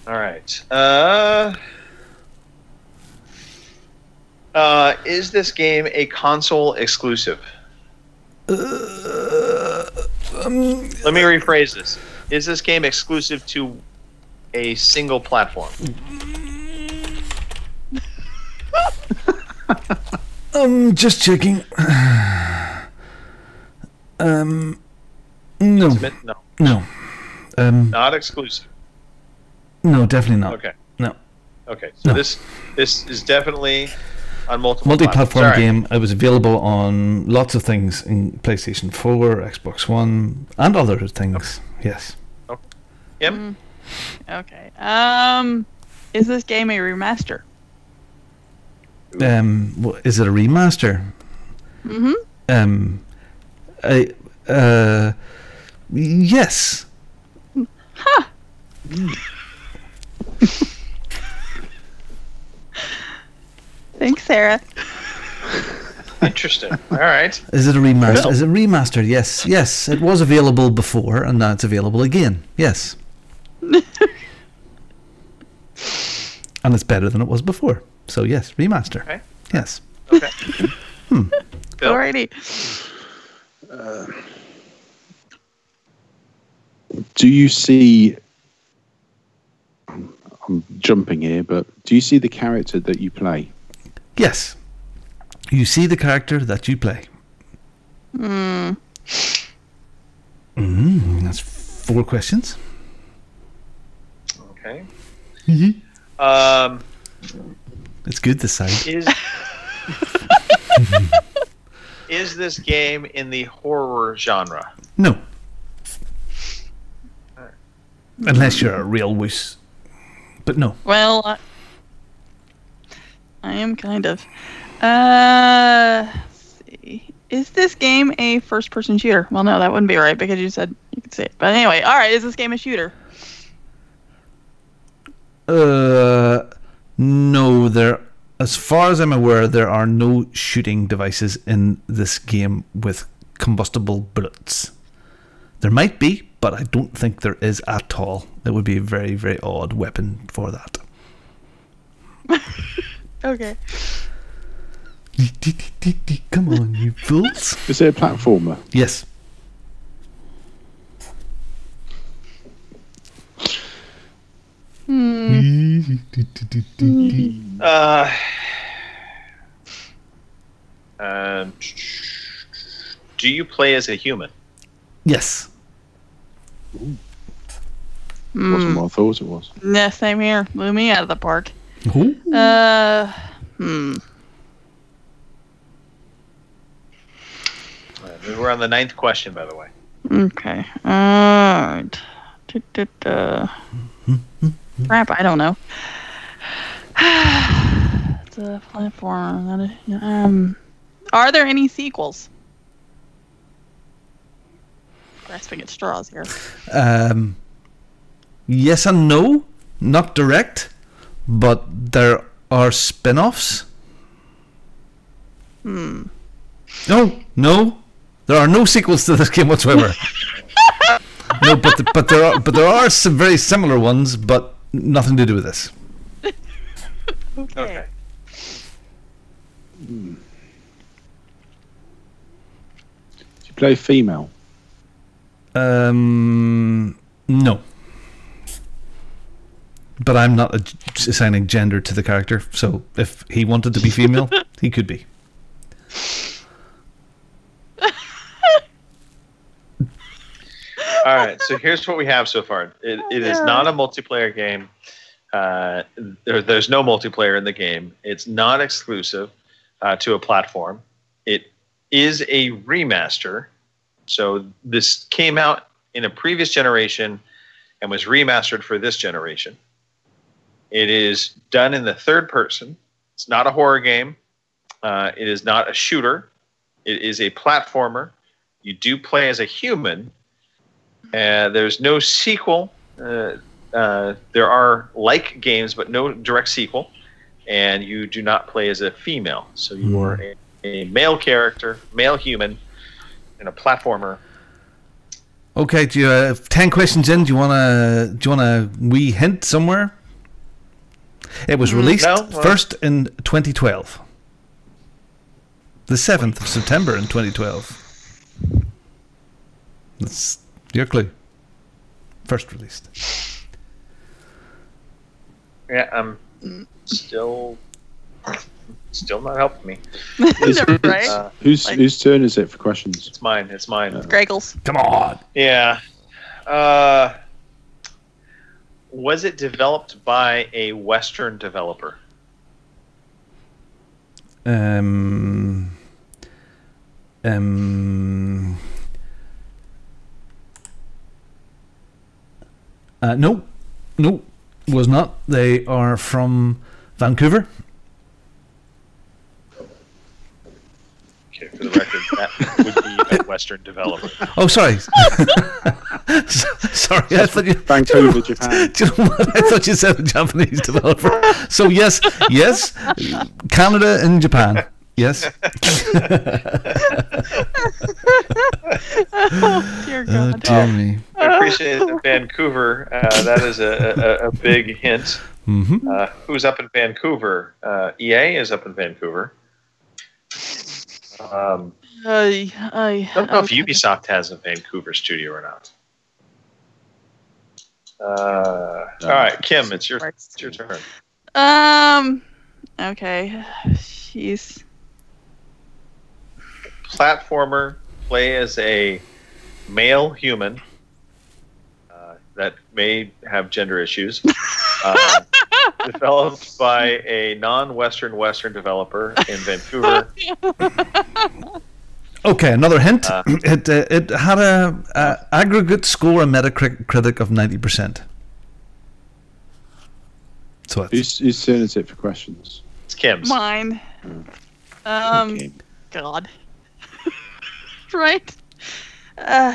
All right. Is this game a console exclusive? Let me rephrase this. Is this game exclusive to a single platform? Just checking. No. No. No. Not exclusive. No, definitely not. Okay. No. Okay. So No. this is definitely on multiple multi-platform platforms. game. It was available on lots of things in PlayStation 4, Xbox One, and other things. Okay. Yes. Okay. Kim? Okay. Is this game a remaster? Is it a remaster? Mm-hmm. Yes. Huh. Thanks, Sarah. Interesting. All right. Is it a remaster? Is it remastered? Yes. Yes. It was available before, and now it's available again. Yes. And it's better than it was before. So yes, remaster. Okay. Yes. Okay. Alrighty. Do you see? I'm jumping here, but do you see the character that you play? Yes. You see the character that you play. That's 4 questions. Okay. It's good this side. Is this game in the horror genre? No. Unless you're a real wuss. But no. Well, I am kind of. Let's see. Is this game a first-person shooter? Well, no, that wouldn't be right because you said you could see it. But anyway, all right. Is this game a shooter? No. As far as I'm aware, there are no shooting devices in this game with combustible bullets. There might be, but I don't think there is at all. It would be a very, very odd weapon for that. Okay. Come on, you fools. Is it a platformer? Yes. Do you play as a human? Yes. Wasn't what I thought it was. Yeah, same here. Blew me out of the park. Ooh. We're on the 9th question, by the way. Okay. Alright. Crap, I don't know. It's a platform. Are there any sequels? Grasping at straws here. Yes and no. Not direct, but there are spin-offs. No. There are no sequels to this game whatsoever. No, but there are some very similar ones, but nothing to do with this. Okay. Do you play female? No. But I'm not assigning gender to the character, so if he wanted to be female, he could be. All right, so here's what we have so far. It is not a multiplayer game. There's no multiplayer in the game. It's not exclusive to a platform. It is a remaster. So this came out in a previous generation and was remastered for this generation. It is done in the third person. It's not a horror game. It is not a shooter. It is a platformer. You do play as a human. There's no sequel. There are like games, but no direct sequel. And you do not play as a female. So you are a male character, male human, and a platformer. Okay, do you have 10 questions in? Do you want a wee hint somewhere? It was released first in 2012. The 7th of September in 2012. That's your clue. First released. Yeah, I'm still not helping me. Right? Whose turn is it for questions? It's mine. Greggles. Come on. Yeah. Was it developed by a Western developer? No, was not. They are from Vancouver. Okay, for the record, that would be a Western developer. Oh, sorry. Sorry, I thought you. Vancouver, Japan. Do you know what? I thought you said a Japanese developer. So yes, Canada and Japan. Yes. Oh, dear God. Oh, dear me. I appreciate the Vancouver. That is a big hint. Mm-hmm. Who's up in Vancouver? EA is up in Vancouver. I don't know if Ubisoft has a Vancouver studio or not. All right, Kim, it's your turn. Okay. Jeez. Platformer, play as a male human that may have gender issues. Developed by a non-Western developer in Vancouver. Okay, another hint. It had a aggregate score on Metacritic of 90%. So whose turn is it for questions? It's Kim's. Mine. Okay. God. Right.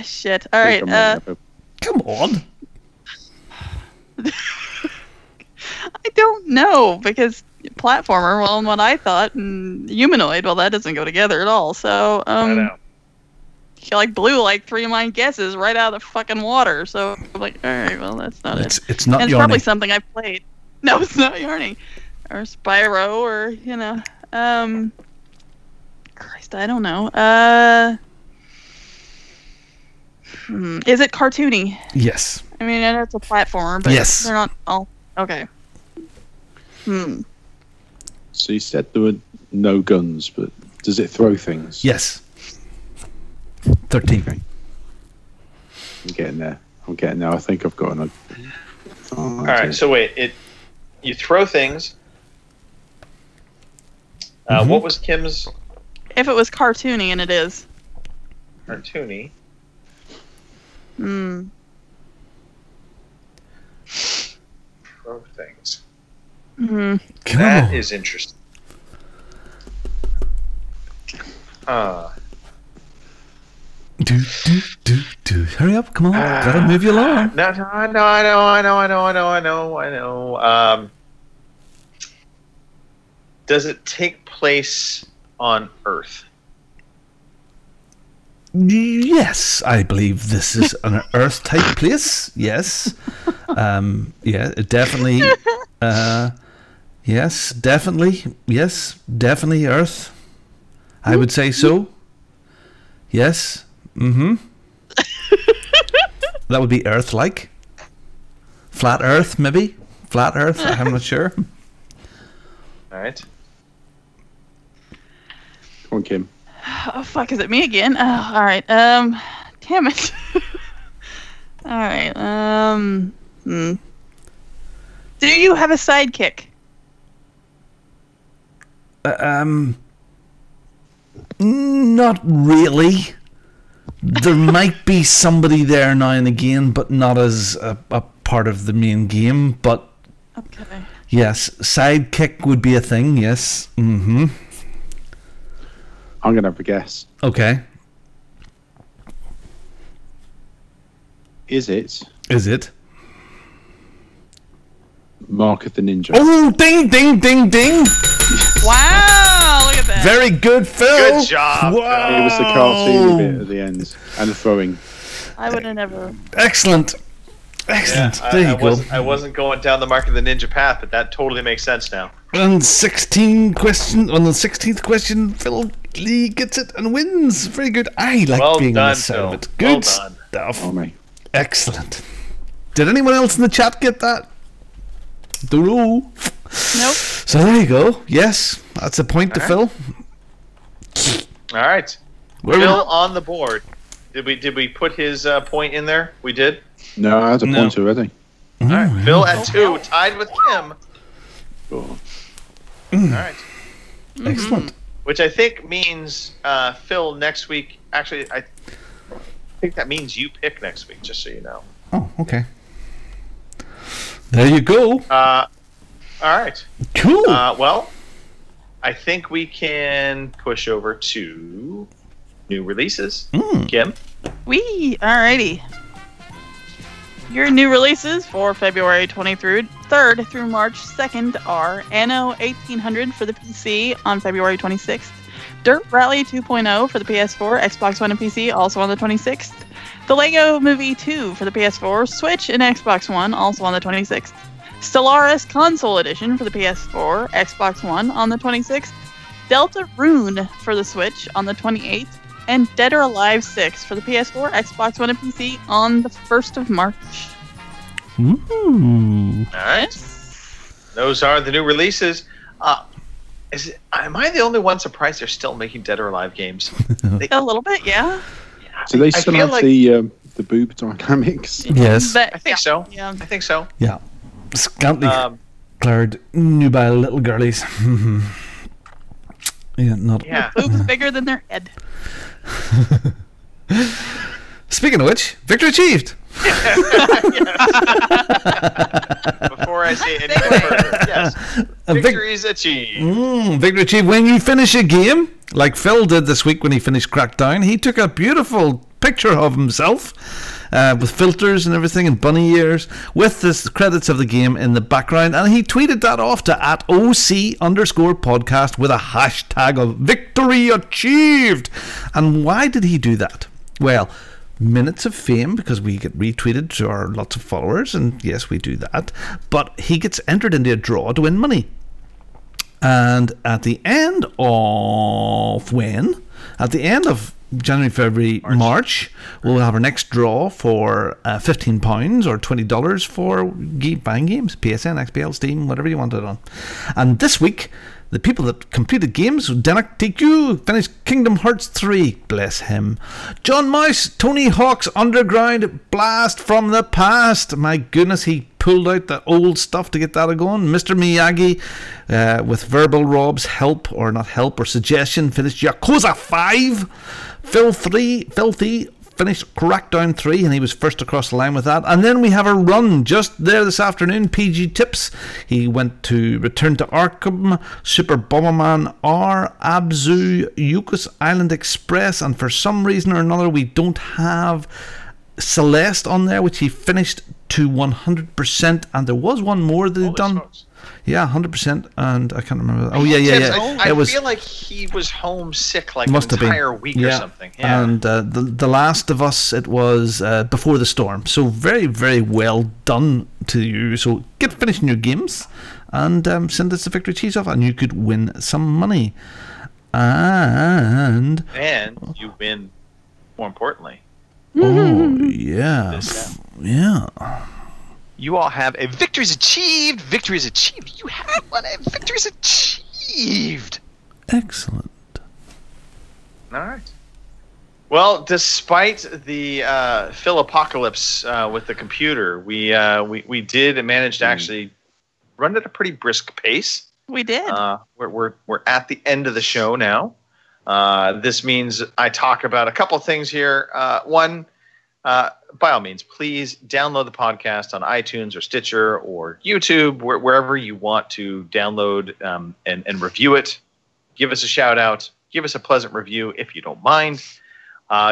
Shit. All right. Come on. I don't know because platformer. Well, and what I thought, and humanoid. Well, that doesn't go together at all. So, I know. he like blew like 3 of my guesses right out of the fucking water. So I'm like, all right, well that's not it. It's not and it's Yarny. probably something I played. No, it's not Yarny or Spyro or Christ, I don't know. Is it cartoony? Yes. I mean, I know it's a platformer, but yes. They're not all okay. So you said there were no guns, but does it throw things? Yes. 13. Okay. I'm getting there. I think I've got an. All right. So wait, you throw things. What was Kim's? If it was cartoony, and it is. Cartoony. Throw things. That is interesting. Hurry up, come on. Gotta move you along. No, I know. Does it take place on Earth? Yes, I believe this is an Earth type place. Yes. Yeah, it definitely. Yes, definitely. Yes, definitely Earth. I would say so. Yes. That would be Earth-like. Flat Earth, maybe. Flat Earth. I'm not sure. All right. Come on, Kim. Oh fuck! Is it me again? Oh, all right. Damn it. All right. Do you have a sidekick? Not really. There might be somebody there now and again, but not as a part of the main game. But okay. Yes, sidekick would be a thing. Yes. I'm gonna have a guess. Okay. Is it Mark of the Ninja? Oh, ding, ding, ding, ding! Wow, look at that. Very good, Phil. Good job. Wow. It was the cartoon bit at the end and the throwing. I would have never. Excellent. Excellent. Yeah, there you go. I wasn't going down the Mark of the Ninja path, but that totally makes sense now. On 16th question, Phil Lee gets it and wins. Very good. I like being on the side of it. Good stuff. Oh, mate. Excellent. Did anyone else in the chat get that? Nope. So there you go. Yes, that's a point to Phil. All right. Phil on the board. Did we put his point in there? We did? No, I had a point already. All right. Phil at 2, tied with Kim. Cool. All right. Excellent. Which I think means Phil next week. Actually, I think that means you pick next week, just so you know. Oh, okay. There you go. All right. Cool. Well, I think we can push over to new releases. Kim? Alrighty. Your new releases for February 23rd through March 2nd are Anno 1800 for the PC on February 26th, Dirt Rally 2.0 for the PS4, Xbox One, and PC, also on the 26th, The Lego Movie 2 for the PS4, Switch, and Xbox One, also on the 26th, Stellaris Console Edition for the PS4, Xbox One on the 26th, Delta Rune for the Switch on the 28th, and Dead or Alive 6 for the PS4, Xbox One, and PC on the 1st of March. Ooh. All right. Those are the new releases. Am I the only one surprised they're still making Dead or Alive games? A little bit, yeah. Do they still have the boob dynamics? Yes. I think so. Yeah. I think so. Yeah. Scantily clad, nubile little girlies. Yeah, not. Yeah. Boobs bigger than their head. Speaking of which, victory achieved. Before I say anything further, yes, victory is achieved. Victory achieved. When you finish a game, like Phil did this week when he finished Crackdown, he took a beautiful picture of himself with filters and everything and bunny ears with the credits of the game in the background, and he tweeted that off to @OC_podcast with a hashtag of victory achieved. And why did he do that? Well, minutes of fame because we get retweeted to our lots of followers, and yes, we do that. But he gets entered into a draw to win money. And at the end of January, February, March, we'll have our next draw for £15 or $20 for buying games, PSN, XBL, Steam, whatever you want it on. And this week, the people that completed games, Danak TQ finished Kingdom Hearts 3, bless him. John Mouse, Tony Hawk's Underground, Blast from the Past. My goodness, he pulled out the old stuff to get that going. Mr. Miyagi, with Verbal Rob's help or suggestion, finished Yakuza 5. Filthy finished Crackdown 3, and he was first across the line with that. And then we have a run just there this afternoon. PG Tips, he went to Return to Arkham, Super Bomberman R, Abzu, Yukos Island Express, and for some reason or another we don't have Celeste on there, which he finished to 100%, and there was one more that he'd done. Smokes. Yeah, 100%, and I can't remember. Oh, yeah. I feel like he was homesick like an entire week or something. Yeah. And the Last of Us, it was Before the Storm. So very, very well done to you. So get finishing your games and send us the victory cheese off, and you could win some money. And you win, more importantly. Oh, yeah. Yeah. You all have a victory's achieved. Victory's achieved. You have one. A victory's achieved. Excellent. All right. Well, despite the Phil apocalypse with the computer, we did manage to actually run at a pretty brisk pace. We did. We're at the end of the show now. This means I talk about a couple things here. One. By all means, please download the podcast on iTunes or Stitcher or YouTube, wherever you want to download and review it. Give us a shout out. Give us a pleasant review if you don't mind.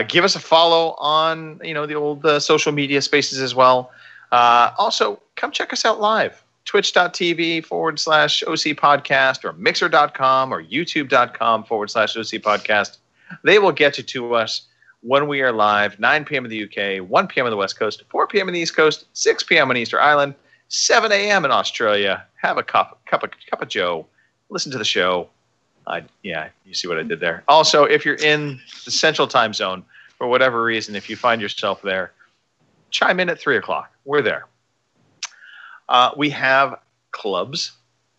Give us a follow on the old social media spaces as well. Also, come check us out live. Twitch.tv/OC Podcast or Mixer.com or YouTube.com/OC Podcast. They will get you to us when we are live, 9 p.m. in the UK, 1 p.m. on the West Coast, 4 p.m. in the East Coast, 6 p.m. on Easter Island, 7 a.m. in Australia. Have a cup of Joe. Listen to the show. You see what I did there. Also, if you're in the Central Time Zone, for whatever reason, if you find yourself there, chime in at 3 o'clock. We're there. We have clubs.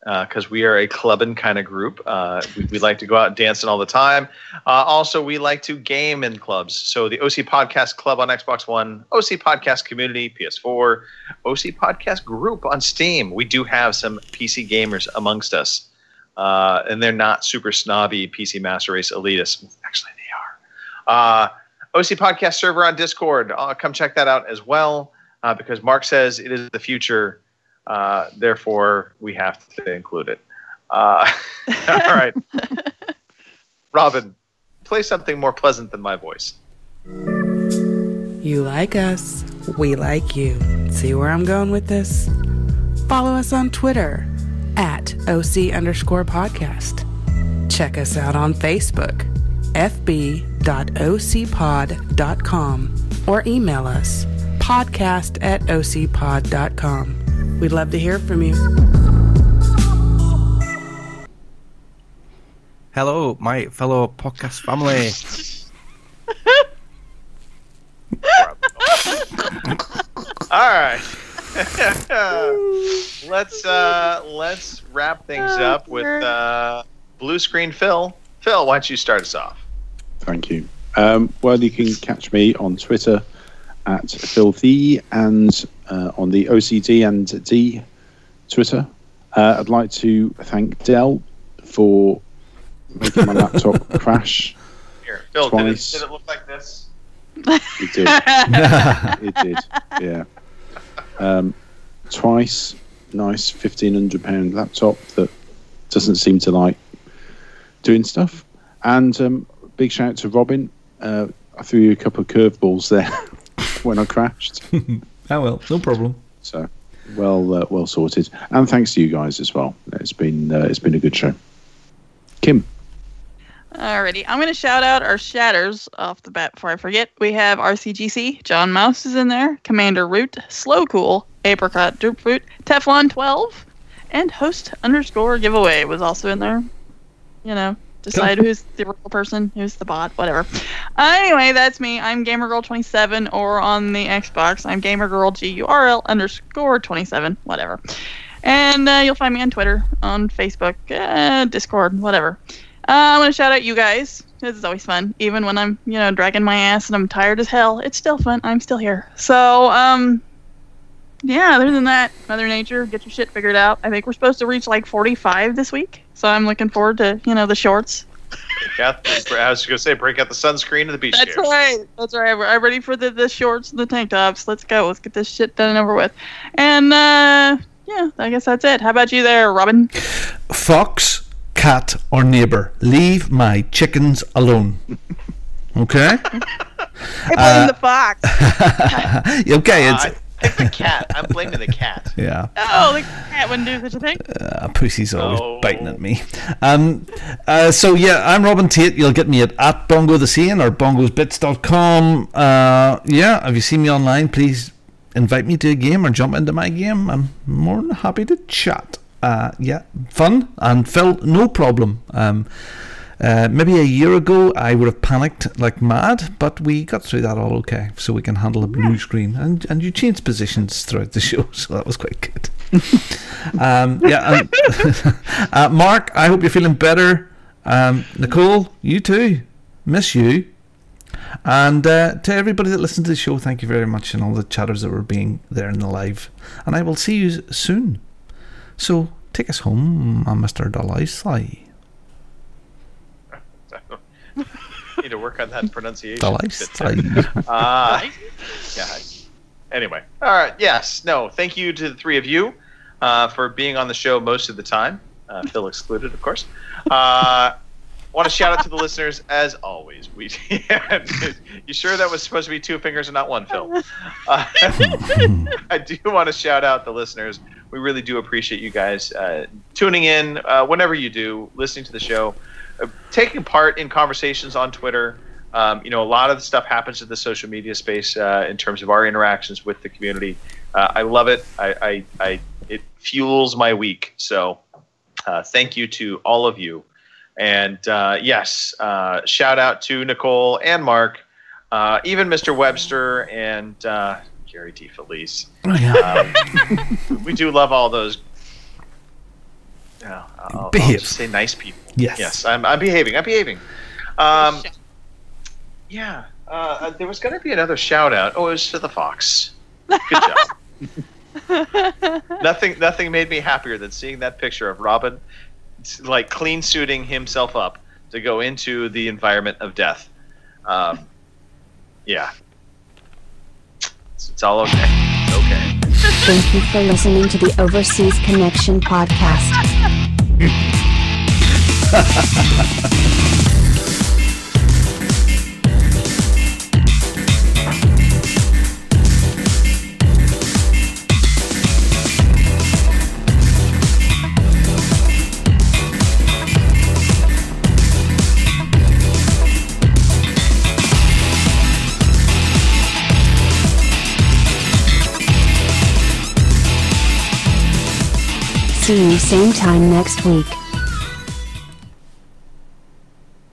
Because we are a clubbing kind of group. We like to go out dancing all the time. Also, we like to game in clubs. So the OC Podcast Club on Xbox One, OC Podcast Community, PS4, OC Podcast Group on Steam. We do have some PC gamers amongst us. And they're not super snobby PC Master Race elitists. Actually, they are. OC Podcast server on Discord. Come check that out as well. Because Mark says it is the future. Therefore, we have to include it. All right. Robin, play something more pleasant than my voice. You like us, we like you. See where I'm going with this? Follow us on Twitter @OC_podcast. Check us out on Facebook, fb.ocpod.com, or email us, podcast@ocpod.com. We'd love to hear from you. Hello, my fellow podcast family. All right. Let's wrap things up with Blue Screen Phil. Phil, why don't you start us off? Thank you. Well, you can catch me on Twitter @Filthy and on the OCD and D Twitter. I'd like to thank Dell for making my laptop crash. Here, Phil, twice. Did it look like this? It did. It did. Yeah. Twice. Nice £1,500 laptop that doesn't seem to like doing stuff. And big shout out to Robin. I threw you a couple of curveballs there when I crashed. Oh well, no problem. So well sorted. And thanks to you guys as well. It's been a good show. Kim. Alrighty, I'm going to shout out our shatters off the bat before I forget. We have RCGC, John Mouse is in there, Commander Root, Slow Cool, Apricot Droopfruit, Teflon 12, and Host _ Giveaway was also in there. You know, decide who's the real person, who's the bot, whatever. Anyway, that's me. I'm GamerGirl27, or on the Xbox, I'm GamerGirl GURL_27, whatever. And you'll find me on Twitter, on Facebook, Discord, whatever. I want to shout out you guys. This is always fun. Even when I'm, dragging my ass and I'm tired as hell, it's still fun. I'm still here. So, yeah, other than that, Mother Nature, get your shit figured out. I think we're supposed to reach like 45 this week. So I'm looking forward to, the shorts. I was going to say, break out the sunscreen and the beach chairs. That's right. I'm ready for the shorts and the tank tops. Let's go. Let's get this shit done and over with. And, yeah, I guess that's it. How about you there, Robin? Fox, cat, or neighbor, leave my chickens alone. Okay? I blame the fox. Okay, it's... I think the cat. I'm blaming the cat. Yeah. Oh, the cat wouldn't do such a thing. Pussy's always biting at me. So yeah, I'm Robin Tate. You'll get me at BongoTheSane or bongosbits.com. Yeah, if you see me online, please invite me to a game or jump into my game. I'm more than happy to chat. Yeah, fun. And Phil, no problem. Maybe a year ago I would have panicked like mad, but we got through that all okay, so we can handle a blue screen, and you changed positions throughout the show, so that was quite good. Mark, I hope you're feeling better. Nicole, you too, miss you. And to everybody that listened to the show, thank you very much, and all the chatters that were being there in the live, and I will see you soon. So take us home, Mr. Dalaisai. Need to work on that pronunciation. Yeah. Anyway, all right. Yes. No. Thank you to the three of you for being on the show most of the time. Phil excluded, of course. Want to shout out to the listeners as always. You sure that was supposed to be two fingers and not one, Phil? I do want to shout out the listeners. We really do appreciate you guys tuning in whenever you do, listening to the show. Taking part in conversations on Twitter. A lot of the stuff happens in the social media space in terms of our interactions with the community. I love it. It fuels my week. So thank you to all of you. And yes, shout out to Nicole and Mark, even Mr. Webster and Gary T. Felice. We do love all those. I'll just say nice people. Yes, I'm behaving. Yeah, there was going to be another shout out. Oh, it was to the fox. Good job. Nothing made me happier than seeing that picture of Robin, like clean suiting himself up to go into the environment of death. Yeah, it's all okay. It's okay. Thank you for listening to the Overseas Connection podcast. See you same time next week.